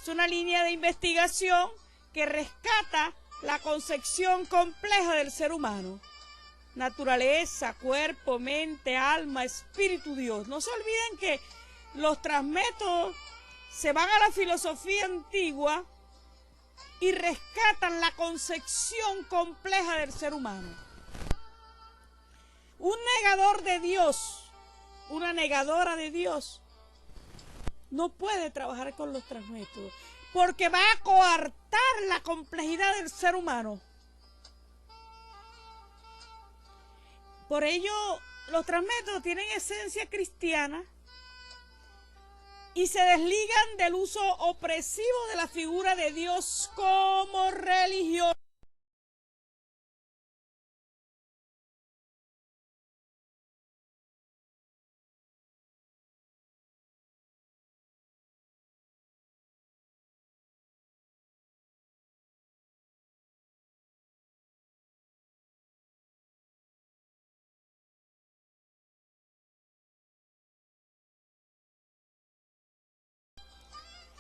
Es una línea de investigación que rescata la concepción compleja del ser humano. Naturaleza, cuerpo, mente, alma, espíritu, Dios. No se olviden que los transmétodos se van a la filosofía antigua y rescatan la concepción compleja del ser humano. Un negador de Dios, una negadora de Dios, no puede trabajar con los transmétodos, porque va a coartar la complejidad del ser humano. Por ello, los transmétodos tienen esencia cristiana y se desligan del uso opresivo de la figura de Dios como religión.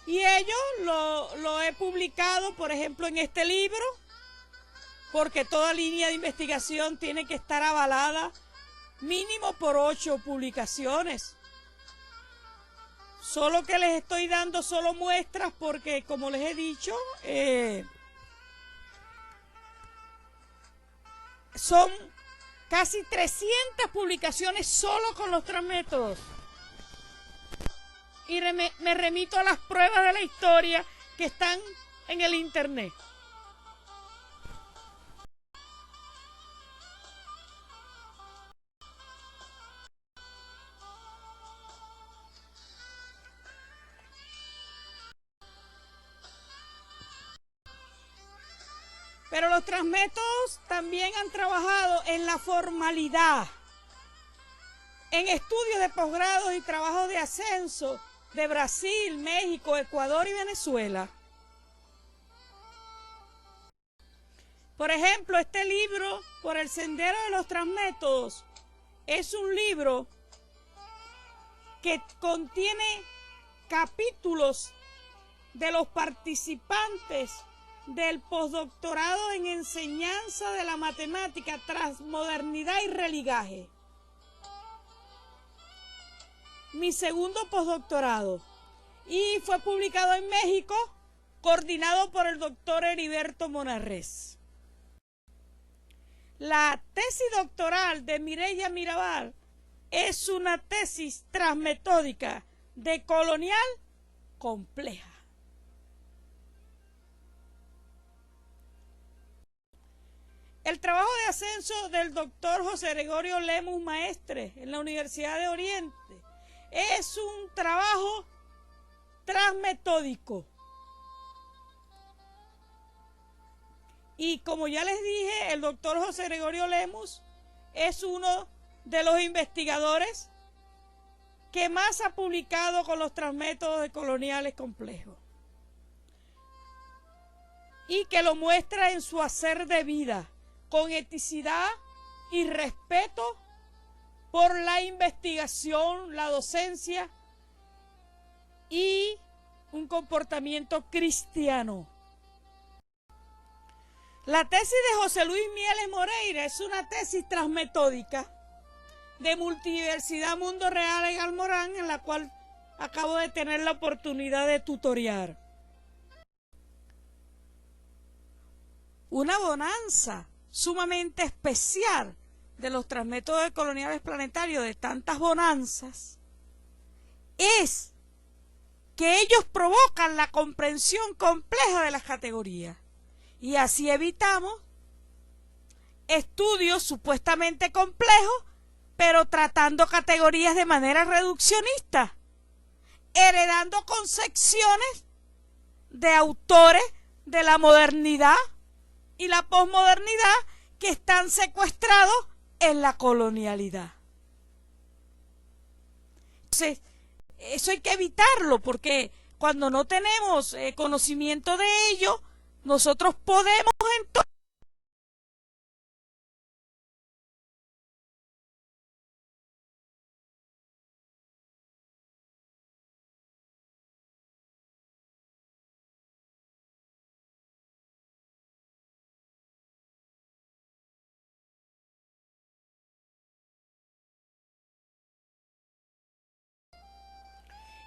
Y ello lo he publicado, por ejemplo, en este libro, porque toda línea de investigación tiene que estar avalada mínimo por 8 publicaciones. Solo que les estoy dando solo muestras porque, como les he dicho, son casi 300 publicaciones solo con los transmétodos. Y me remito a las pruebas de la historia que están en el internet. Pero los transmétodos también han trabajado en la formalidad, en estudios de posgrado y trabajos de ascenso de Brasil, México, Ecuador y Venezuela. Por ejemplo, este libro, Por el Sendero de los Transmétodos, es un libro que contiene capítulos de los participantes del postdoctorado en enseñanza de la matemática, transmodernidad y religaje. Mi segundo postdoctorado, y fue publicado en México, coordinado por el doctor Heriberto Monarrés. La tesis doctoral de Mireya Mirabal es una tesis transmetódica de colonial compleja. El trabajo de ascenso del doctor José Gregorio Lemus Maestre en la Universidad de Oriente es un trabajo transmetódico. Y como ya les dije, el doctor José Gregorio Lemus es uno de los investigadores que más ha publicado con los transmétodos de coloniales complejos. Y que lo muestra en su hacer de vida, con eticidad y respeto por la investigación, la docencia y un comportamiento cristiano. La tesis de José Luis Mieles Moreira es una tesis transmetódica de multidiversidad mundo real en Almorán, en la cual acabo de tener la oportunidad de tutoriar. Una bonanza sumamente especial de los transmétodos coloniales planetarios, de tantas bonanzas, es que ellos provocan la comprensión compleja de las categorías y así evitamos estudios supuestamente complejos pero tratando categorías de manera reduccionista, heredando concepciones de autores de la modernidad y la posmodernidad que están secuestrados en la colonialidad. Entonces, eso hay que evitarlo, porque cuando no tenemos conocimiento de ello, nosotros podemos entonces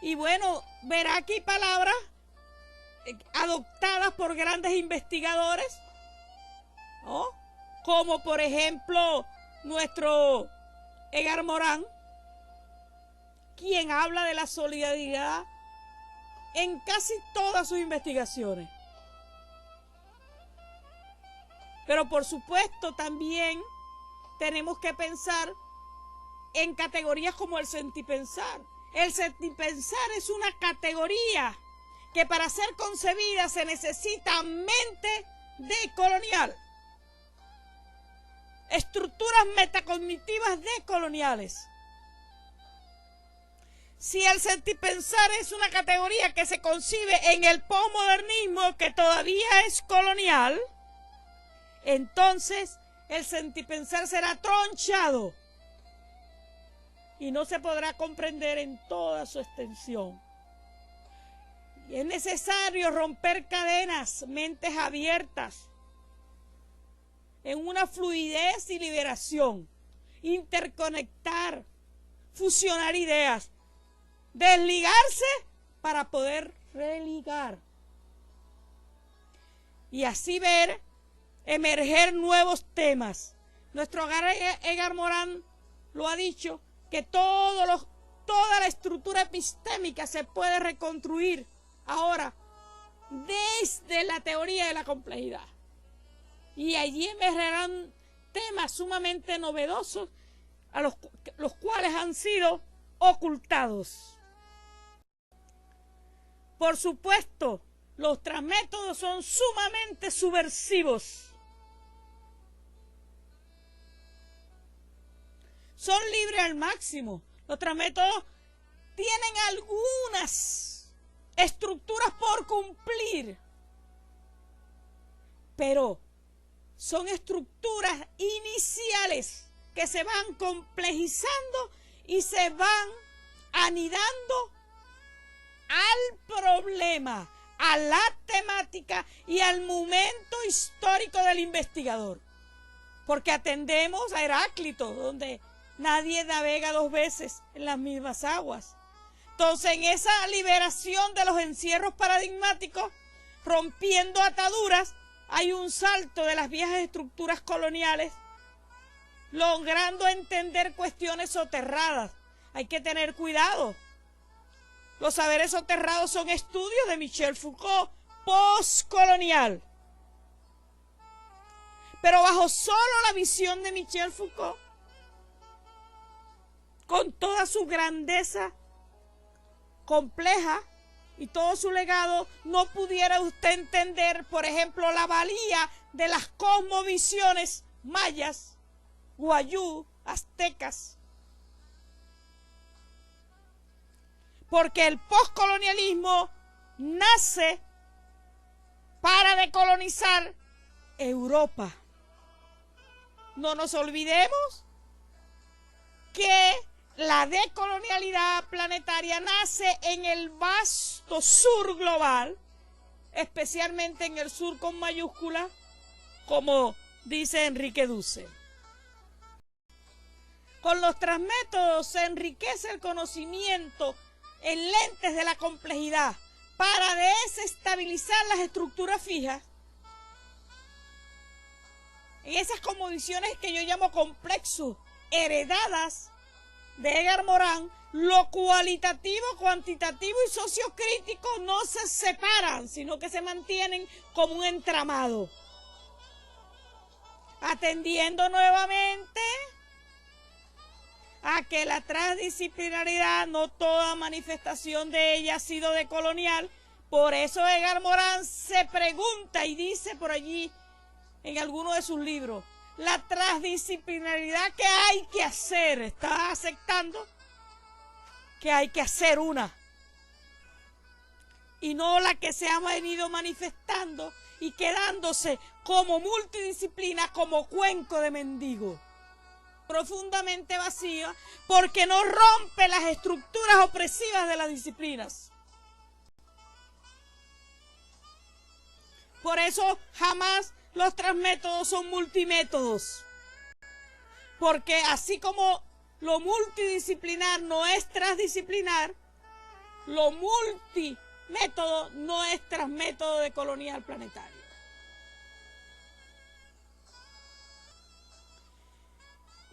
y bueno, verá aquí palabras adoptadas por grandes investigadores, ¿no? Como por ejemplo nuestro Edgar Morán, quien habla de la solidaridad en casi todas sus investigaciones. Pero por supuesto también tenemos que pensar en categorías como el sentipensar. El sentipensar es una categoría que para ser concebida se necesita mente decolonial, estructuras metacognitivas decoloniales. Si el sentipensar es una categoría que se concibe en el posmodernismo, que todavía es colonial, entonces el sentipensar será tronchado y no se podrá comprender en toda su extensión. Y es necesario romper cadenas, mentes abiertas, en una fluidez y liberación, interconectar, fusionar ideas, desligarse para poder religar. Y así ver emerger nuevos temas. Nuestro Edgar Morin lo ha dicho, que toda la estructura epistémica se puede reconstruir ahora desde la teoría de la complejidad. Y allí emergerán temas sumamente novedosos a los cuales han sido ocultados. Por supuesto, los transmétodos son sumamente subversivos. Son libres al máximo. Los transmétodos tienen algunas estructuras por cumplir, pero son estructuras iniciales que se van complejizando y se van anidando al problema, a la temática y al momento histórico del investigador. Porque atendemos a Heráclito, donde nadie navega dos veces en las mismas aguas. Entonces, en esa liberación de los encierros paradigmáticos, rompiendo ataduras, hay un salto de las viejas estructuras coloniales, logrando entender cuestiones soterradas. Hay que tener cuidado. Los saberes soterrados son estudios de Michel Foucault, postcolonial. Pero bajo solo la visión de Michel Foucault, con toda su grandeza compleja y todo su legado, no pudiera usted entender, por ejemplo, la valía de las cosmovisiones mayas, guayú, aztecas. Porque el postcolonialismo nace para decolonizar Europa. No nos olvidemos que la decolonialidad planetaria nace en el vasto sur global, especialmente en el sur con mayúscula, como dice Enrique Dussel. Con los transmétodos se enriquece el conocimiento en lentes de la complejidad para desestabilizar las estructuras fijas, en esas cosmovisiones que yo llamo complexos, heredadas de Edgar Morin. Lo cualitativo, cuantitativo y sociocrítico no se separan, sino que se mantienen como un entramado, atendiendo nuevamente a que la transdisciplinaridad, no toda manifestación de ella ha sido decolonial. Por eso Edgar Morin se pregunta y dice por allí en alguno de sus libros, la transdisciplinaridad que hay que hacer, está aceptando que hay que hacer una, y no la que se ha venido manifestando y quedándose como multidisciplina, como cuenco de mendigo, profundamente vacía, porque no rompe las estructuras opresivas de las disciplinas. Por eso jamás los transmétodos son multimétodos, porque así como lo multidisciplinar no es transdisciplinar, lo multimétodo no es transmétodo decolonial planetario.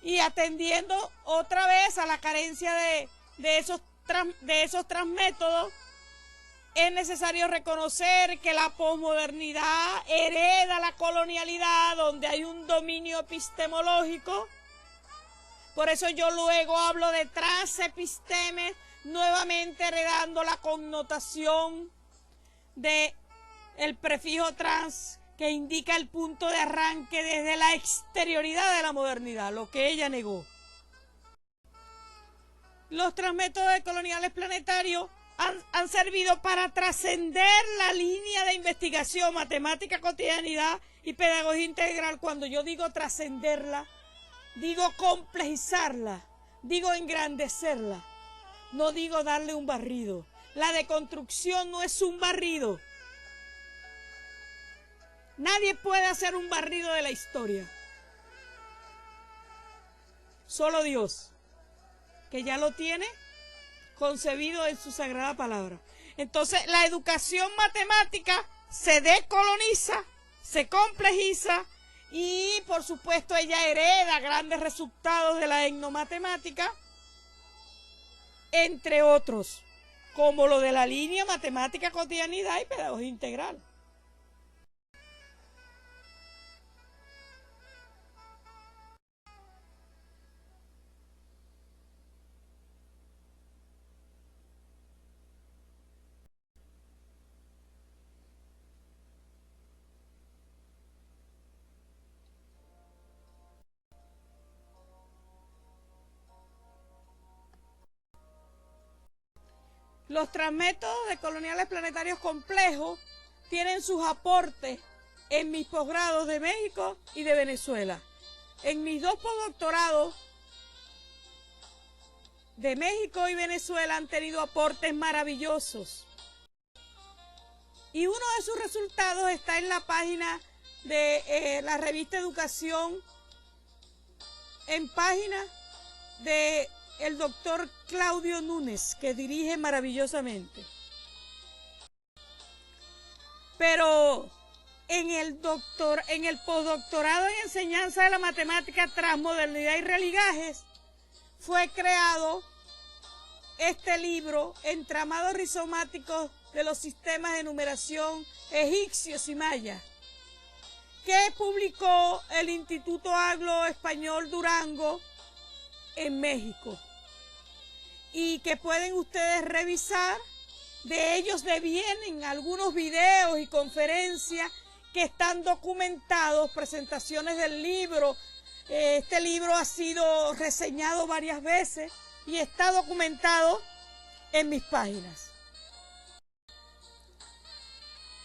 Y atendiendo otra vez a la carencia de esos transmétodos, es necesario reconocer que la posmodernidad hereda la colonialidad, donde hay un dominio epistemológico Por eso yo luego hablo de transepistemes, nuevamente heredando la connotación de el prefijo trans, que indica el punto de arranque desde la exterioridad de la modernidad, lo que ella negó. Los transmétodos decoloniales planetarios han servido para trascender la línea de investigación, matemática, cotidianidad y pedagogía integral. Cuando yo digo trascenderla, digo complejizarla, digo engrandecerla, no digo darle un barrido. La deconstrucción no es un barrido. Nadie puede hacer un barrido de la historia. Solo Dios, que ya lo tiene concebido en su sagrada palabra. Entonces, la educación matemática se decoloniza, se complejiza y, por supuesto, ella hereda grandes resultados de la etnomatemática, entre otros, como lo de la línea matemática, cotidianidad y pedagogía integral. Los transmétodos decoloniales planetarios complejos tienen sus aportes en mis posgrados de México y de Venezuela. En mis dos postdoctorados de México y Venezuela han tenido aportes maravillosos. Y uno de sus resultados está en la página de la revista Educación, en página de el doctor Claudio Núñez, que dirige maravillosamente. Pero en el postdoctorado en enseñanza de la matemática, transmodernidad y religajes, fue creado este libro, Entramados rizomáticos de los sistemas de numeración egipcios y mayas, que publicó el Instituto Anglo-Español Durango en México, y que pueden ustedes revisar. De ellos devienen algunos videos y conferencias que están documentados, presentaciones del libro. Este libro ha sido reseñado varias veces y está documentado en mis páginas.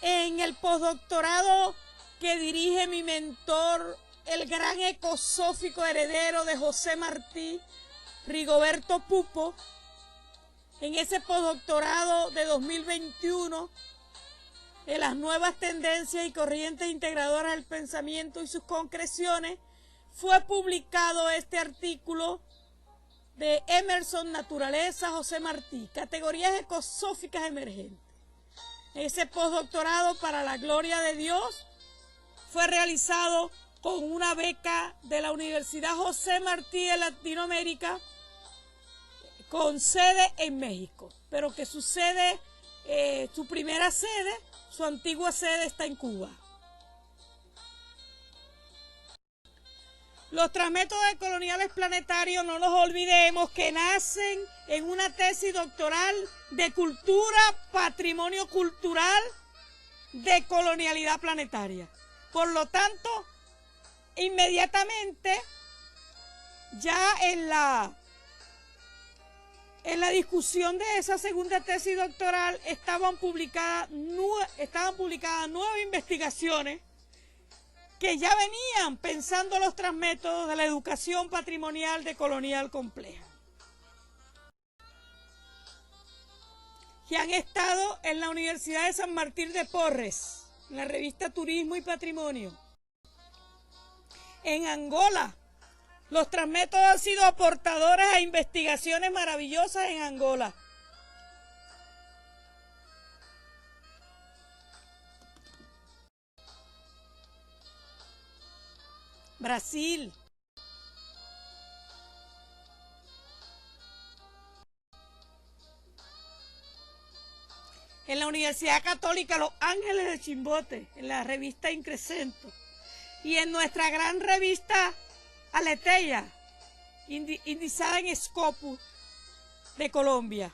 En el postdoctorado que dirige mi mentor, el gran ecosófico heredero de José Martí, Rigoberto Pupo, en ese postdoctorado de 2021, en las nuevas tendencias y corrientes integradoras del pensamiento y sus concreciones, fue publicado este artículo de Emerson, Naturaleza, José Martí, categorías ecosóficas emergentes. Ese postdoctorado, para la gloria de Dios, fue realizado con una beca de la Universidad José Martí de Latinoamérica, con sede en México, pero que su sede, su primera sede, su antigua sede está en Cuba. Los transmétodos decoloniales planetarios, no nos olvidemos que nacen en una tesis doctoral de cultura, patrimonio cultural, de colonialidad planetaria. Por lo tanto, inmediatamente, ya en la discusión de esa segunda tesis doctoral estaban publicadas 9 investigaciones que ya venían pensando los transmétodos de la educación patrimonial decolonial compleja, que han estado en la Universidad de San Martín de Porres, en la revista Turismo y Patrimonio. En Angola, los transmétodos han sido aportadores a investigaciones maravillosas en Angola. Brasil. En la Universidad Católica Los Ángeles de Chimbote, en la revista Increscento. Y en nuestra gran revista Aleteia, indizada en Scopus de Colombia.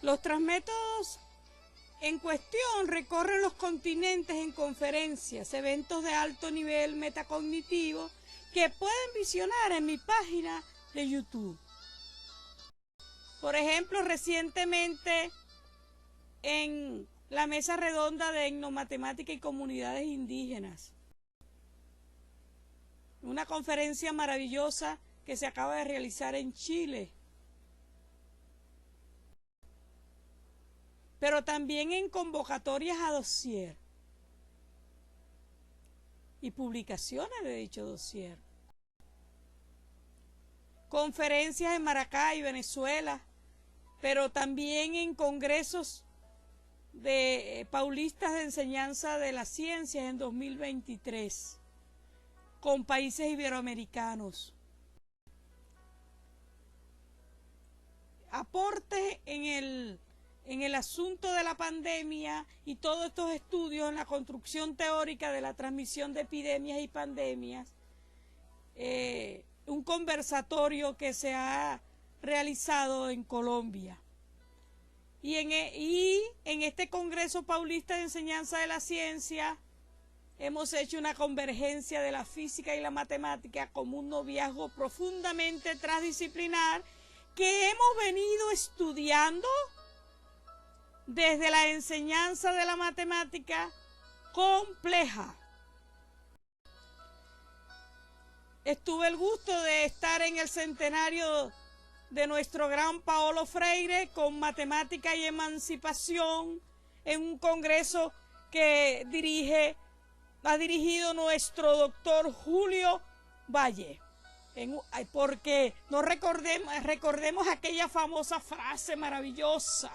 Los transmétodos en cuestión recorren los continentes en conferencias, eventos de alto nivel metacognitivo que pueden visionar en mi página de YouTube. Por ejemplo, recientemente en la mesa redonda de etnomatemática y comunidades indígenas, una conferencia maravillosa que se acaba de realizar en Chile, pero también en convocatorias a dossier y publicaciones de dicho dossier, conferencias en Maracay, Venezuela, pero también en congresos de paulistas de enseñanza de las ciencias en 2023, con países iberoamericanos. Aportes en el asunto de la pandemia y todos estos estudios en la construcción teórica de la transmisión de epidemias y pandemias, un conversatorio que se ha realizado en Colombia. Y en este Congreso Paulista de Enseñanza de la Ciencia hemos hecho una convergencia de la física y la matemática como un noviazgo profundamente transdisciplinar que hemos venido estudiando desde la enseñanza de la matemática compleja. Tuve el gusto de estar en el centenario de nuestro gran Paulo Freire con matemática y emancipación en un congreso que ha dirigido nuestro doctor Julio Valle. Porque no recordemos aquella famosa frase maravillosa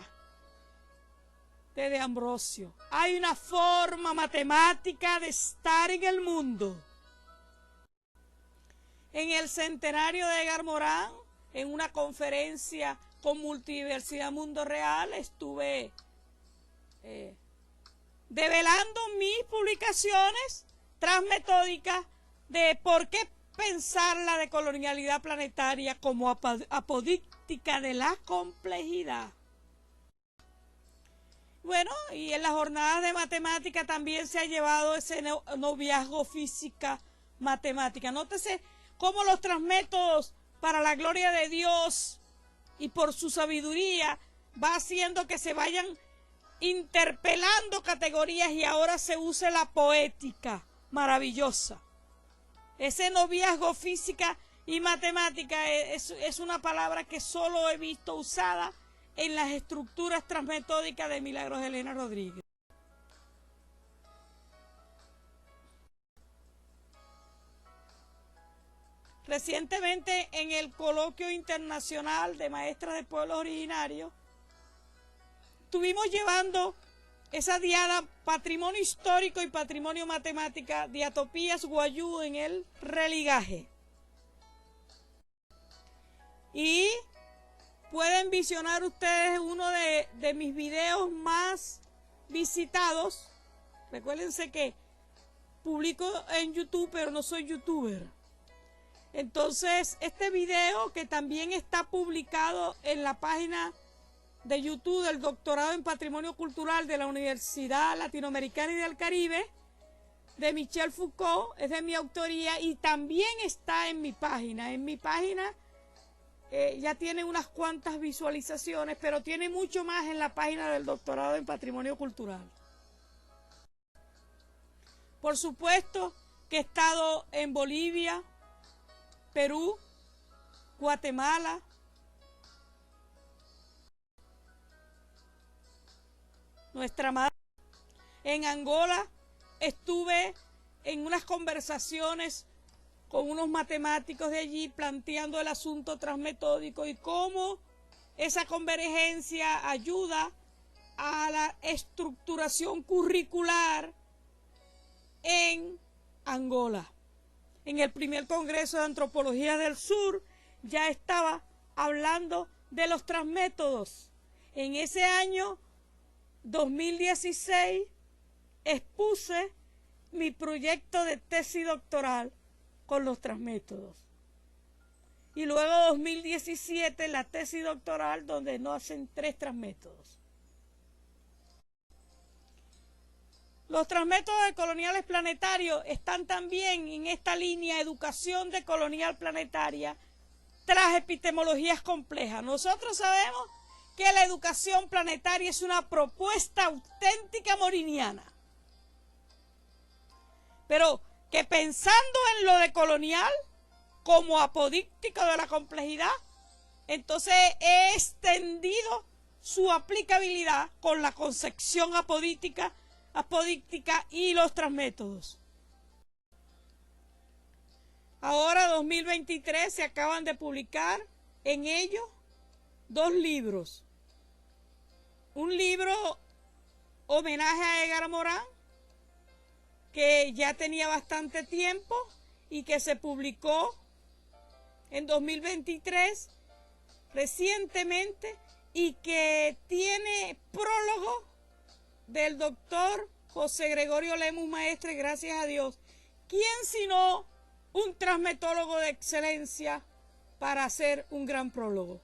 de Ambrosio: hay una forma matemática de estar en el mundo. En el centenario de Edgar Morán, en una conferencia con Multidiversidad Mundo Real, estuve develando mis publicaciones transmetódicas de por qué pensar la decolonialidad planetaria como apodíctica de la complejidad. Bueno, y en las jornadas de matemática también se ha llevado ese noviazgo física-matemática. Nótese cómo los transmétodos, para la gloria de Dios y por su sabiduría, va haciendo que se vayan interpelando categorías y ahora se use la poética maravillosa. Ese noviazgo física y matemática es una palabra que solo he visto usada en las estructuras transmetódicas de Milagros Elena Rodríguez. Recientemente, en el Coloquio Internacional de Maestras de Pueblos Originarios, estuvimos llevando esa diada Patrimonio Histórico y Patrimonio Matemática, Diatopías Guayú en el religaje. Y pueden visionar ustedes uno de mis videos más visitados. Recuérdense que publico en YouTube, pero no soy youtuber. Entonces, este video, que también está publicado en la página de YouTube del Doctorado en Patrimonio Cultural de la Universidad Latinoamericana y del Caribe, de Michel Foucault, es de mi autoría y también está en mi página. En mi página ya tiene unas cuantas visualizaciones, pero tiene mucho más en la página del Doctorado en Patrimonio Cultural. Por supuesto que he estado en Bolivia, Perú, Guatemala, nuestra madre. En Angola estuve en unas conversaciones con unos matemáticos de allí planteando el asunto transmetódico y cómo esa convergencia ayuda a la estructuración curricular en Angola. En el primer Congreso de Antropología del Sur ya estaba hablando de los transmétodos. En ese año 2016 expuse mi proyecto de tesis doctoral con los transmétodos. Y luego 2017 la tesis doctoral donde no hacen 3 transmétodos. Los transmétodos de coloniales planetarios están también en esta línea educación de colonial planetaria tras epistemologías complejas. Nosotros sabemos que la educación planetaria es una propuesta auténtica moriniana, pero que pensando en lo de colonial como apodíctico de la complejidad, entonces he extendido su aplicabilidad con la concepción apodíctica y los transmétodos. Ahora, 2023, se acaban de publicar en ellos 2 libros. Un libro homenaje a Edgar Morin, que ya tenía bastante tiempo y que se publicó en 2023 recientemente, y que tiene prólogo del doctor José Gregorio Lemus Maestre, gracias a Dios. ¿Quién sino un transmetólogo de excelencia para hacer un gran prólogo?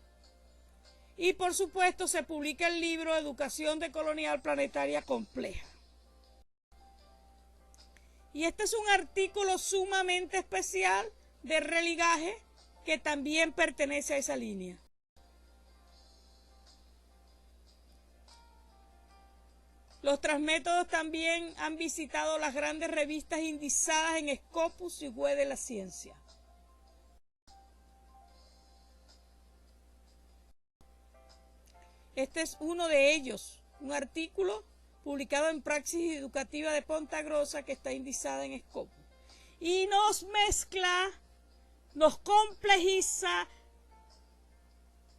Y por supuesto se publica el libro Educación de Colonial Planetaria Compleja. Y este es un artículo sumamente especial de religaje que también pertenece a esa línea. Los transmétodos también han visitado las grandes revistas indizadas en Scopus y Web de la Ciencia. Este es uno de ellos, un artículo publicado en Praxis Educativa de Ponta Grossa que está indizada en Scopus. Y nos mezcla, nos complejiza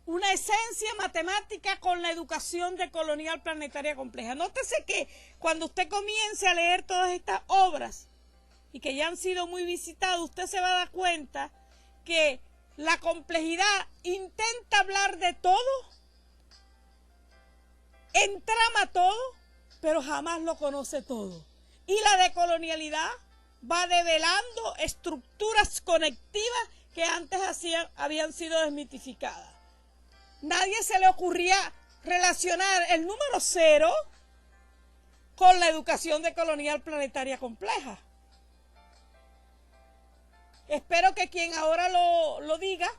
una esencia matemática con la educación de colonial planetaria compleja. Nótese que cuando usted comience a leer todas estas obras y que ya han sido muy visitadas, usted se va a dar cuenta que la complejidad intenta hablar de todo, entrama todo, pero jamás lo conoce todo. Y la decolonialidad va develando estructuras conectivas que antes habían sido desmitificadas. Nadie se le ocurría relacionar el número 0 con la educación de colonial planetaria compleja. Espero que quien ahora lo diga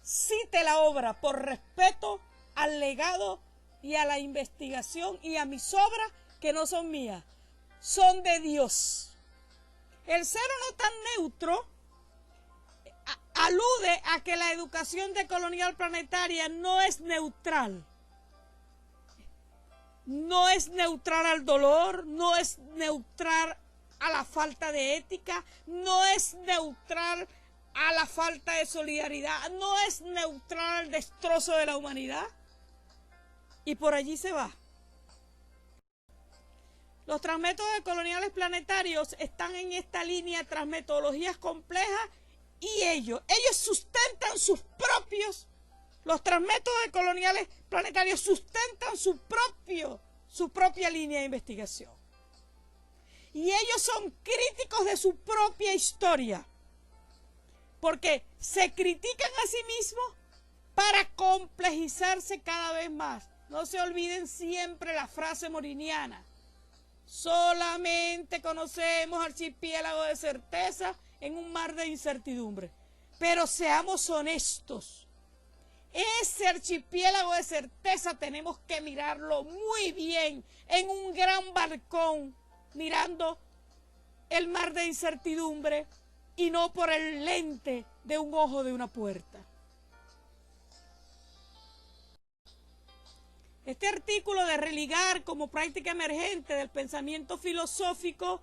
cite la obra por respeto al legado y a la investigación y a mis obras, que no son mías, son de Dios. El 0 no tan neutro alude a que la educación de colonial planetaria no es neutral. No es neutral al dolor, no es neutral a la falta de ética, no es neutral a la falta de solidaridad, no es neutral al destrozo de la humanidad. Y por allí se va. Los transmétodos de coloniales planetarios están en esta línea transmetodologías complejas. Y ellos sustentan los transmétodos de coloniales planetarios sustentan su propia línea de investigación. Y ellos son críticos de su propia historia, porque se critican a sí mismos para complejizarse cada vez más. No se olviden siempre la frase moriniana: solamente conocemos archipiélago de certeza en un mar de incertidumbre. Pero seamos honestos, ese archipiélago de certeza tenemos que mirarlo muy bien en un gran balcón, mirando el mar de incertidumbre y no por el lente de un ojo de una puerta. Este artículo de religar como práctica emergente del pensamiento filosófico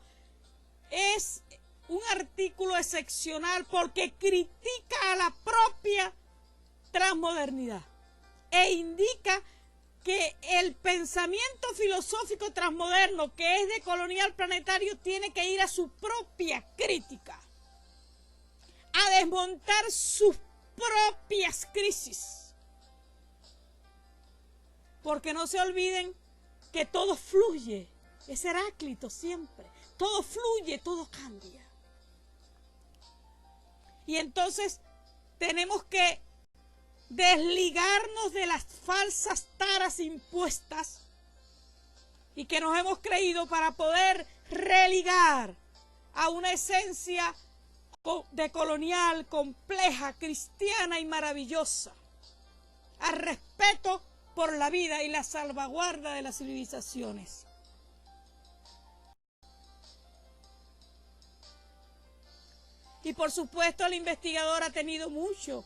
es un artículo excepcional porque critica a la propia transmodernidad e indica que el pensamiento filosófico transmoderno, que es de colonial planetario, tiene que ir a su propia crítica, a desmontar sus propias crisis. Porque no se olviden que todo fluye, es Heráclito siempre, todo fluye, todo cambia. Y entonces tenemos que desligarnos de las falsas taras impuestas y que nos hemos creído para poder religar a una esencia decolonial, compleja, cristiana y maravillosa, al respeto por la vida y la salvaguarda de las civilizaciones. Y por supuesto el investigador ha tenido mucho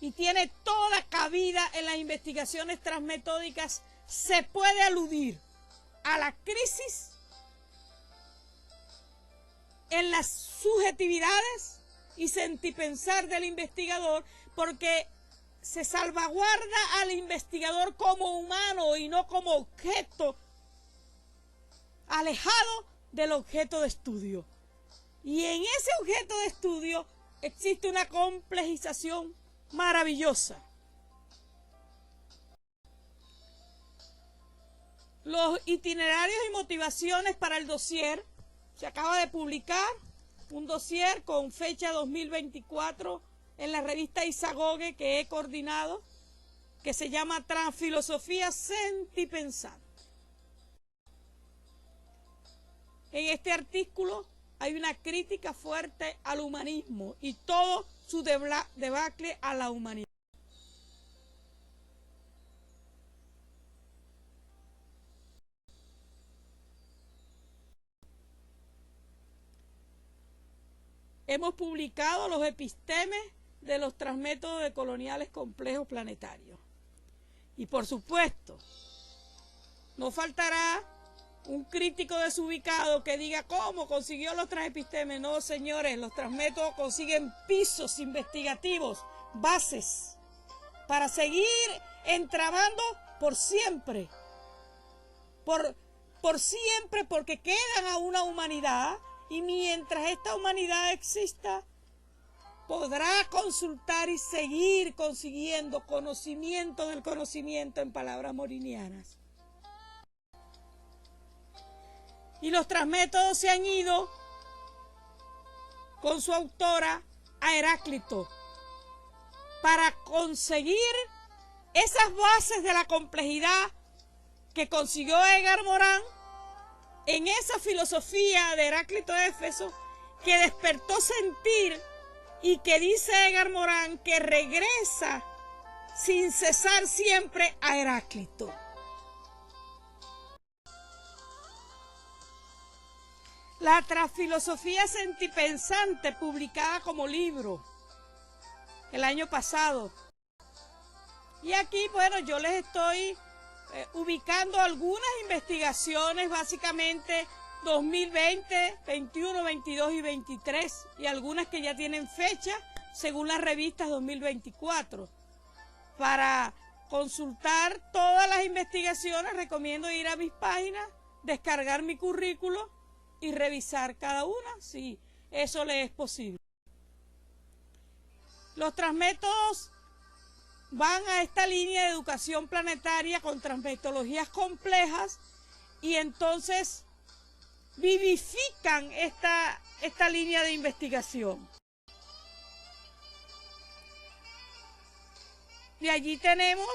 y tiene toda cabida en las investigaciones transmetódicas. Se puede aludir a la crisis en las subjetividades y sentipensar del investigador, porque se salvaguarda al investigador como humano y no como objeto alejado del objeto de estudio. Y en ese objeto de estudio existe una complejización maravillosa. Los itinerarios y motivaciones para el dossier. Se acaba de publicar un dossier con fecha 2024 en la revista Isagoge que he coordinado, que se llama Transfilosofía Sentipensante. En este artículo hay una crítica fuerte al humanismo y todo su debacle a la humanidad. Hemos publicado los epistemes de los transmétodos decoloniales complejos planetarios. Y por supuesto, no faltará un crítico desubicado que diga cómo consiguió los transepistemes. No, señores, los transmétodos consiguen pisos investigativos, bases, para seguir entramando por siempre. Por siempre, porque quedan a una humanidad. Y mientras esta humanidad exista, podrá consultar y seguir consiguiendo conocimiento del conocimiento, en palabras morinianas. Y los transmétodos se han ido con su autora a Heráclito para conseguir esas bases de la complejidad que consiguió Edgar Morin en esa filosofía de Heráclito de Éfeso, que despertó sentir y que dice Edgar Morin que regresa sin cesar siempre a Heráclito. La Transfilosofía Sentipensante, publicada como libro el año pasado. Y aquí, bueno, yo les estoy ubicando algunas investigaciones, básicamente 2020, 21, 22 y 23, y algunas que ya tienen fecha según las revistas 2024. Para consultar todas las investigaciones recomiendo ir a mis páginas, descargar mi currículo y revisar cada una, si eso le es posible. Los transmétodos van a esta línea de educación planetaria con transmetodologías complejas y entonces vivifican esta línea de investigación. De allí tenemos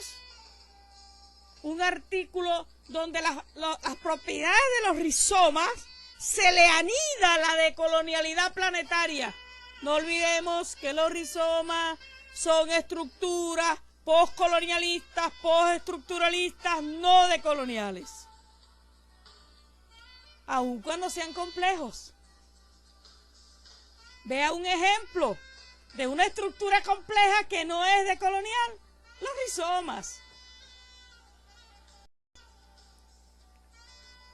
un artículo donde las propiedades de los rizomas se le anida la decolonialidad planetaria. No olvidemos que los rizomas son estructuras postcolonialistas, postestructuralistas, no decoloniales. Aun cuando sean complejos. Vea un ejemplo de una estructura compleja que no es decolonial, los rizomas.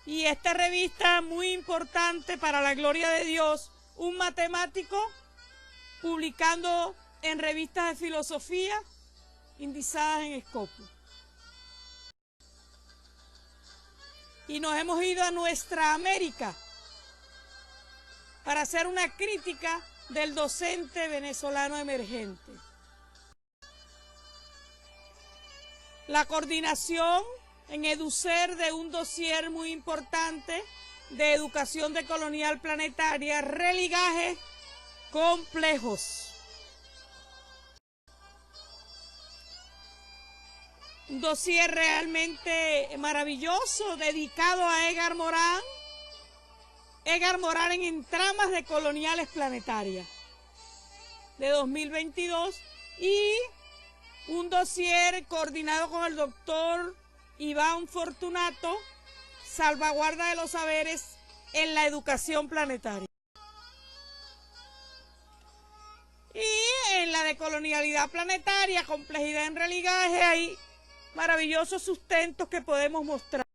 Y esta revista muy importante para la gloria de Dios, un matemático publicando en revistas de filosofía indizadas en Scopus. Y nos hemos ido a nuestra América para hacer una crítica del docente venezolano emergente. La coordinación en EduSer de un dossier muy importante de educación decolonial planetaria, religaje complejos. Un dossier realmente maravilloso dedicado a Edgar Morin. Edgar Morin en tramas de coloniales planetarias de 2022 y un dossier coordinado con el doctor Iván Fortunato, salvaguarda de los saberes en la educación planetaria. Y en la de colonialidad planetaria, complejidad en religaje, hay maravillosos sustentos que podemos mostrar.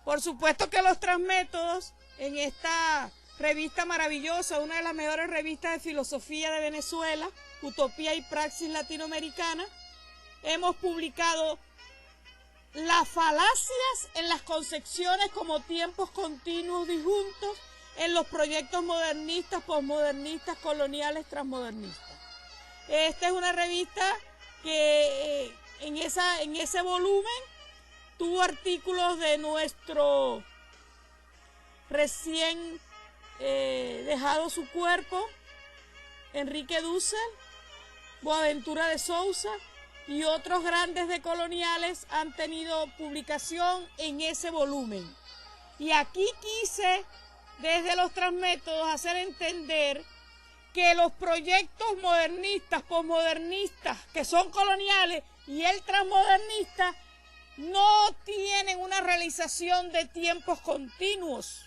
Por supuesto que los transmétodos en esta revista maravillosa, una de las mejores revistas de filosofía de Venezuela, Utopía y Praxis Latinoamericana, hemos publicado las falacias en las concepciones como tiempos continuos disjuntos en los proyectos modernistas, posmodernistas, coloniales, transmodernistas. Esta es una revista que en ese volumen tuvo artículos de nuestro recién dejado su cuerpo, Enrique Dussel, Boaventura de Sousa y otros grandes decoloniales han tenido publicación en ese volumen. Y aquí quise, desde los transmétodos, hacer entender que los proyectos modernistas, posmodernistas, que son coloniales, y el transmodernista, no tienen una realización de tiempos continuos.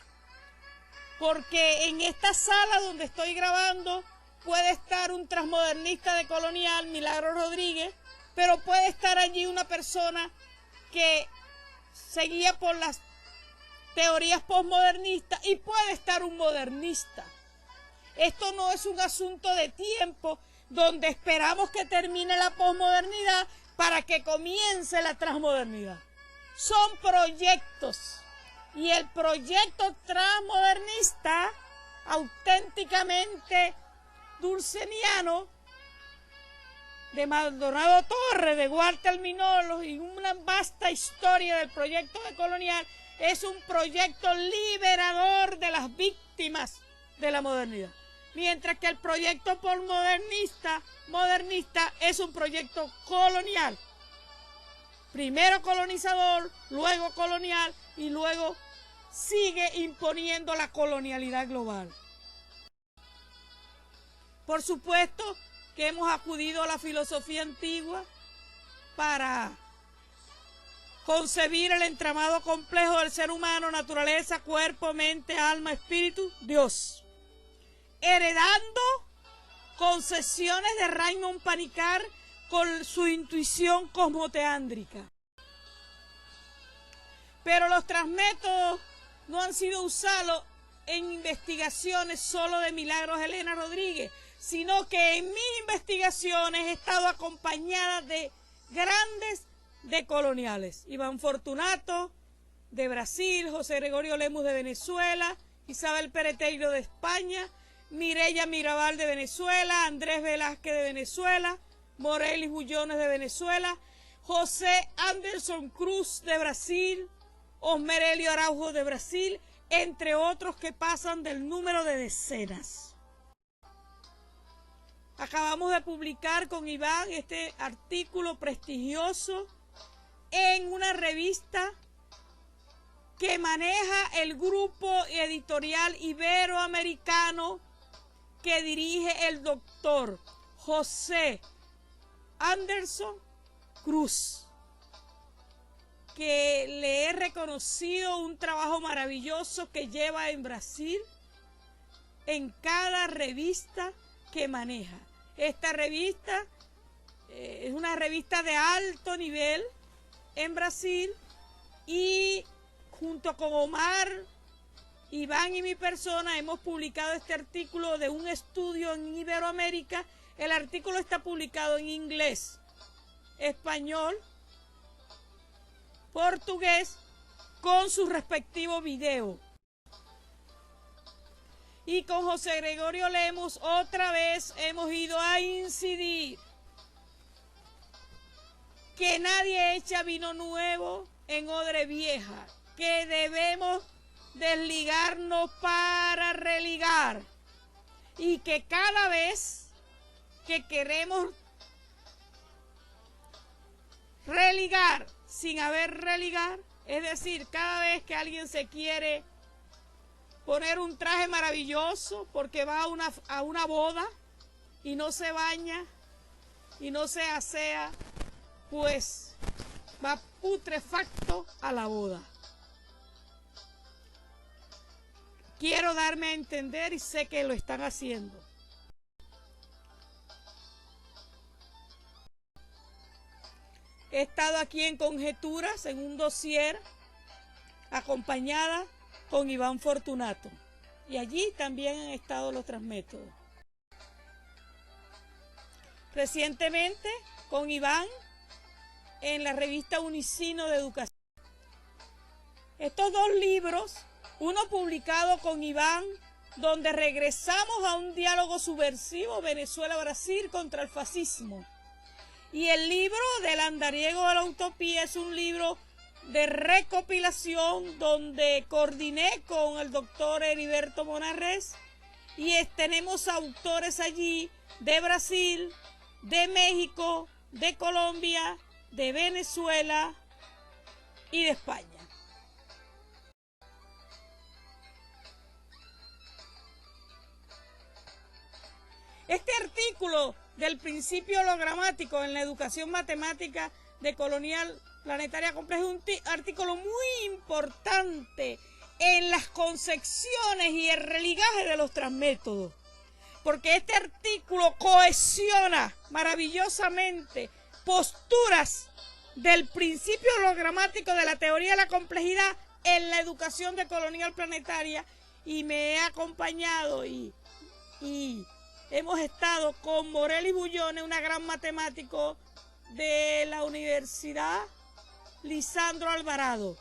Porque en esta sala donde estoy grabando puede estar un transmodernista de colonial, Milagro Rodríguez, pero puede estar allí una persona que se guía por las teorías posmodernistas y puede estar un modernista. Esto no es un asunto de tiempo donde esperamos que termine la posmodernidad para que comience la transmodernidad. Son proyectos. Y el proyecto transmodernista, auténticamente dulceniano, de Maldonado Torres, de Walter Minolo y una vasta historia del proyecto decolonial, es un proyecto liberador de las víctimas de la modernidad. Mientras que el proyecto modernista es un proyecto colonial. Primero colonizador, luego colonial y luego sigue imponiendo la colonialidad global. Por supuesto que hemos acudido a la filosofía antigua para concebir el entramado complejo del ser humano, naturaleza, cuerpo, mente, alma, espíritu, Dios. Heredando concesiones de Raymond Panikkar con su intuición cosmoteándrica. Pero los transmétodos no han sido usados en investigaciones solo de Milagros Elena Rodríguez, sino que en mis investigaciones he estado acompañada de grandes decoloniales. Iván Fortunato, de Brasil, José Gregorio Lemus, de Venezuela, Isabel Pereteiro, de España, Mireya Mirabal, de Venezuela, Andrés Velázquez, de Venezuela, Morelis Bullones, de Venezuela, José Anderson Cruz, de Brasil, Osmerelio Araujo, de Brasil, entre otros que pasan del número de decenas. Acabamos de publicar con Iván este artículo prestigioso en una revista que maneja el grupo editorial iberoamericano que dirige el doctor José Anderson Cruz, que le he reconocido un trabajo maravilloso que lleva en Brasil en cada revista que maneja. Esta revista es una revista de alto nivel en Brasil y junto con Omar, Iván y mi persona hemos publicado este artículo de un estudio en Iberoamérica. El artículo está publicado en inglés, español, portugués, con su respectivo video. Y con José Gregorio Lemus otra vez hemos ido a incidir que nadie echa vino nuevo en odre vieja, que debemos desligarnos para religar, y que cada vez que queremos religar sin haber religar, es decir, cada vez que alguien se quiere poner un traje maravilloso porque va a una boda y no se baña y no se asea, pues va putrefacto a la boda. Quiero darme a entender y sé que lo están haciendo. He estado aquí en Conjeturas, en un dossier, acompañada con Iván Fortunato. Y allí también han estado los Transmétodos. Recientemente, con Iván, en la revista Unicino de Educación. Estos dos libros, uno publicado con Iván, donde regresamos a un diálogo subversivo Venezuela-Brasil contra el fascismo. Y el libro del andariego de la utopía es un libro de recopilación donde coordiné con el doctor Heriberto Monarres y tenemos autores allí de Brasil, de México, de Colombia, de Venezuela y de España. Este artículo del principio hologramático en la educación matemática de colonial planetaria compleja es un artículo muy importante en las concepciones y el religaje de los transmétodos, porque este artículo cohesiona maravillosamente posturas del principio hologramático de la teoría de la complejidad en la educación de colonial planetaria, y me he acompañado y hemos estado con Morelli Bullone, una gran matemático de la Universidad Lisandro Alvarado.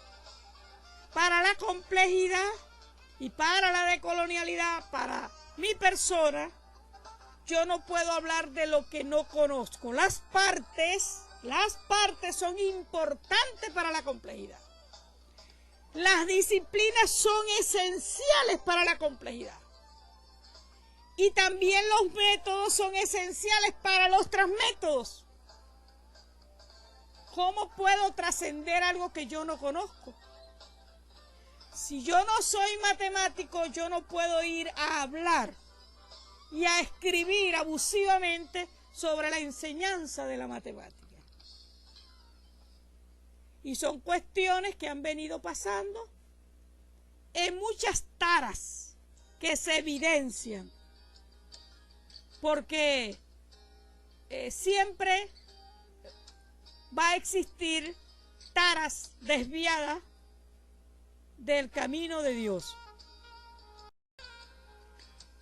Para la complejidad y para la decolonialidad, para mi persona, yo no puedo hablar de lo que no conozco. Las partes son importantes para la complejidad. Las disciplinas son esenciales para la complejidad. Y también los métodos son esenciales para los transmétodos. ¿Cómo puedo trascender algo que yo no conozco? Si yo no soy matemático, yo no puedo ir a hablar y a escribir abusivamente sobre la enseñanza de la matemática. Y son cuestiones que han venido pasando en muchas taras que se evidencian. Porque siempre va a existir taras desviadas del camino de Dios.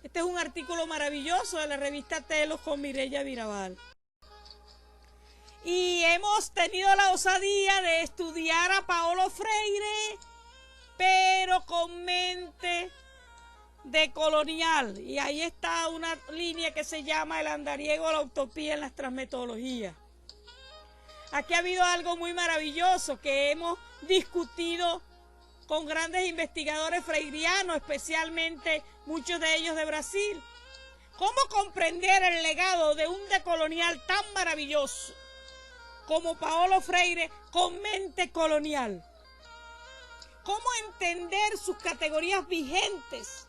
Este es un artículo maravilloso de la revista Telos con Mireya Virabal. Y hemos tenido la osadía de estudiar a Paulo Freire, pero con mente decolonial. Y ahí está una línea que se llama el andariego de la utopía en las transmetodologías. Aquí ha habido algo muy maravilloso que hemos discutido con grandes investigadores freirianos, especialmente muchos de ellos de Brasil. ¿Cómo comprender el legado de un decolonial tan maravilloso como Paulo Freire con mente colonial? ¿Cómo entender sus categorías vigentes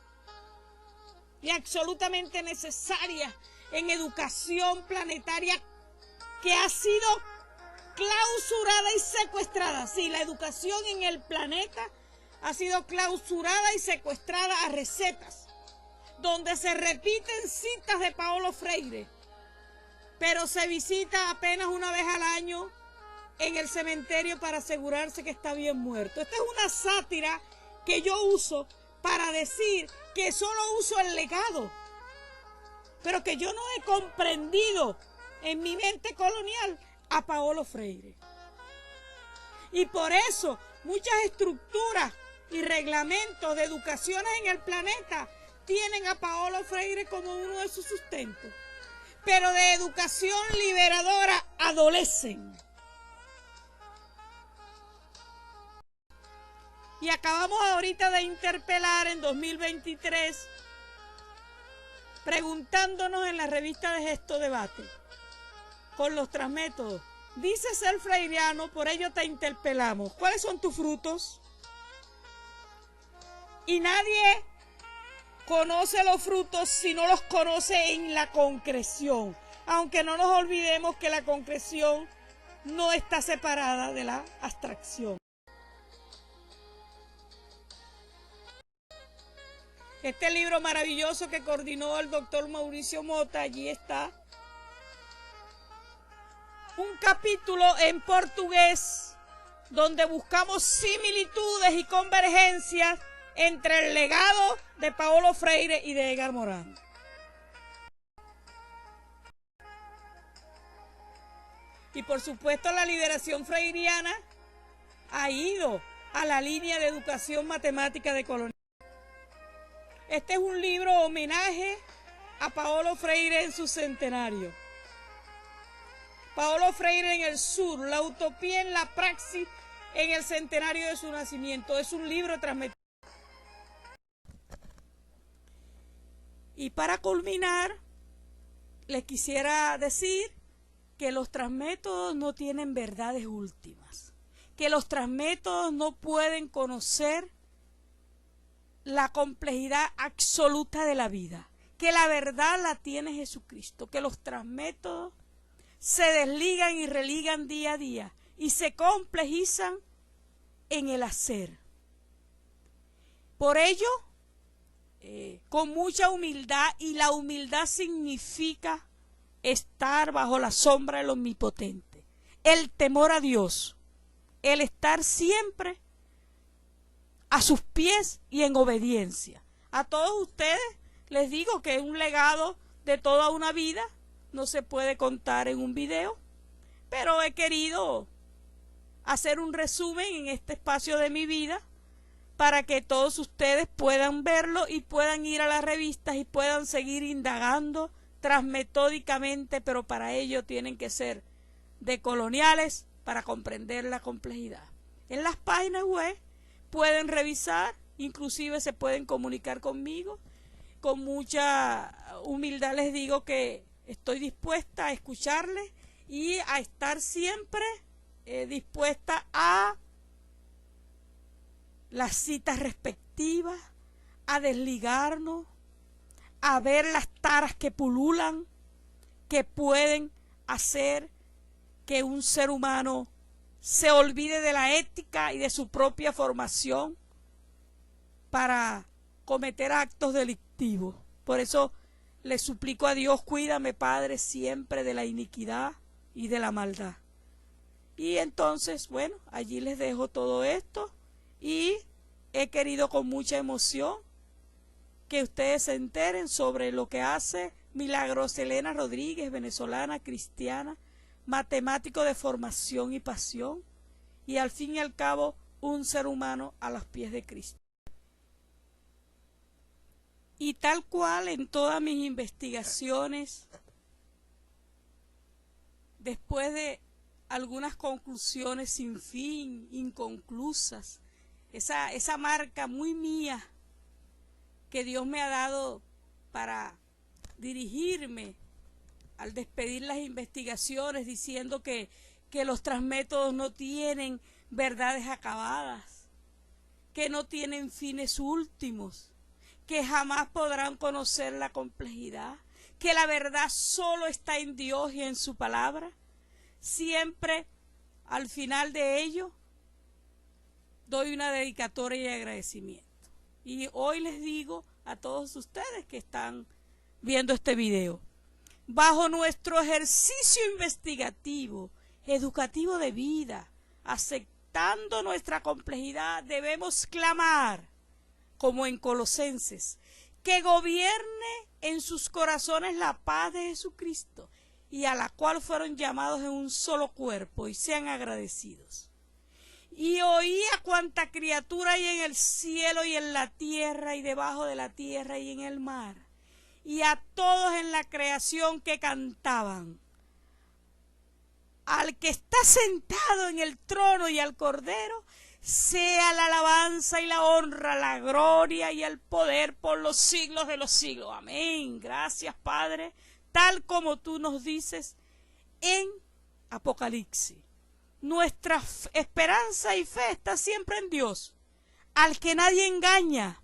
y absolutamente necesarias en educación planetaria que ha sido clausurada y secuestrada? Sí, la educación en el planeta ha sido clausurada y secuestrada a recetas, donde se repiten citas de Paulo Freire, pero se visita apenas una vez al año en el cementerio para asegurarse que está bien muerto. Esta es una sátira que yo uso para decir que solo uso el legado, pero que yo no he comprendido en mi mente colonial a Paulo Freire. Y por eso muchas estructuras y reglamentos de educaciones en el planeta tienen a Paulo Freire como uno de sus sustentos, pero de educación liberadora adolecen. Y acabamos ahorita de interpelar en 2023, preguntándonos en la revista de Gesto Debate, con los transmétodos. Dice ser freiriano, por ello te interpelamos. ¿Cuáles son tus frutos? Y nadie conoce los frutos si no los conoce en la concreción. Aunque no nos olvidemos que la concreción no está separada de la abstracción. Este libro maravilloso que coordinó el doctor Mauricio Mota, allí está un capítulo en portugués donde buscamos similitudes y convergencias entre el legado de Paulo Freire y de Edgar Morin. Y por supuesto la liberación freiriana ha ido a la línea de educación matemática de Colonia. Este es un libro homenaje a Paulo Freire en su centenario. Paulo Freire en el sur, la utopía en la praxis en el centenario de su nacimiento. Es un libro transmitido. Y para culminar, les quisiera decir que los transmétodos no tienen verdades últimas, que los transmétodos no pueden conocer la complejidad absoluta de la vida, que la verdad la tiene Jesucristo, que los transmétodos se desligan y religan día a día y se complejizan en el hacer. Por ello, con mucha humildad, y la humildad significa estar bajo la sombra del Omnipotente, el temor a Dios, el estar siempre a sus pies y en obediencia. A todos ustedes les digo que es un legado de toda una vida, no se puede contar en un video, pero he querido hacer un resumen en este espacio de mi vida para que todos ustedes puedan verlo y puedan ir a las revistas y puedan seguir indagando transmetódicamente, pero para ello tienen que ser decoloniales para comprender la complejidad. En las páginas web pueden revisar, inclusive se pueden comunicar conmigo. Con mucha humildad les digo que estoy dispuesta a escucharles y a estar siempre dispuesta a las citas respectivas, a desligarnos, a ver las taras que pululan, que pueden hacer que un ser humano se olvide de la ética y de su propia formación para cometer actos delictivos. Por eso le suplico a Dios, cuídame, Padre, siempre de la iniquidad y de la maldad. Y entonces, bueno, allí les dejo todo esto y he querido con mucha emoción que ustedes se enteren sobre lo que hace Milagros Elena Rodríguez, venezolana, cristiana, matemático de formación y pasión, y al fin y al cabo un ser humano a los pies de Cristo. Y tal cual en todas mis investigaciones, después de algunas conclusiones sin fin, inconclusas, esa marca muy mía que Dios me ha dado para dirigirme al despedir las investigaciones, diciendo que los transmétodos no tienen verdades acabadas, que no tienen fines últimos, que jamás podrán conocer la complejidad, que la verdad solo está en Dios y en su palabra. Siempre al final de ello doy una dedicatoria y agradecimiento. Y hoy les digo a todos ustedes que están viendo este video, bajo nuestro ejercicio investigativo, educativo de vida, aceptando nuestra complejidad, debemos clamar, como en Colosenses, que gobierne en sus corazones la paz de Jesucristo, y a la cual fueron llamados en un solo cuerpo, y sean agradecidos. Y oí a cuanta criatura hay en el cielo y en la tierra y debajo de la tierra y en el mar, y a todos en la creación que cantaban, al que está sentado en el trono y al Cordero, sea la alabanza y la honra, la gloria y el poder por los siglos de los siglos. Amén. Gracias, Padre, tal como tú nos dices en Apocalipsis. Nuestra esperanza y fe está siempre en Dios, al que nadie engaña,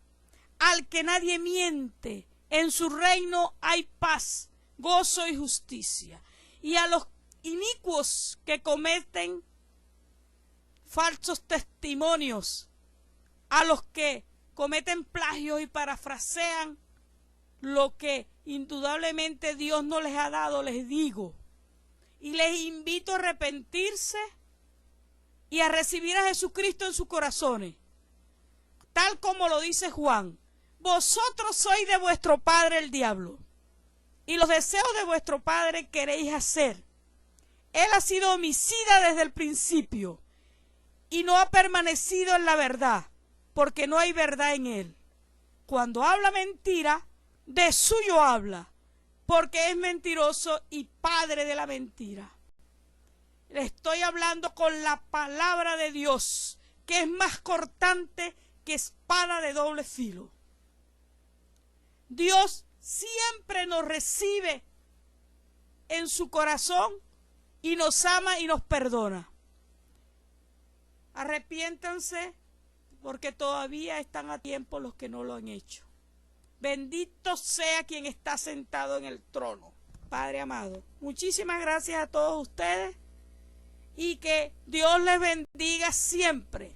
al que nadie miente. En su reino hay paz, gozo y justicia. Y a los inicuos que cometen falsos testimonios, a los que cometen plagios y parafrasean lo que indudablemente Dios no les ha dado, les digo, y les invito a arrepentirse y a recibir a Jesucristo en sus corazones, tal como lo dice Juan. Vosotros sois de vuestro padre el diablo, y los deseos de vuestro padre queréis hacer. Él ha sido homicida desde el principio, y no ha permanecido en la verdad, porque no hay verdad en él. Cuando habla mentira, de suyo habla, porque es mentiroso y padre de la mentira. Le estoy hablando con la palabra de Dios, que es más cortante que espada de doble filo. Dios siempre nos recibe en su corazón y nos ama y nos perdona. Arrepiéntanse, porque todavía están a tiempo los que no lo han hecho. Bendito sea quien está sentado en el trono. Padre amado, muchísimas gracias a todos ustedes y que Dios les bendiga siempre.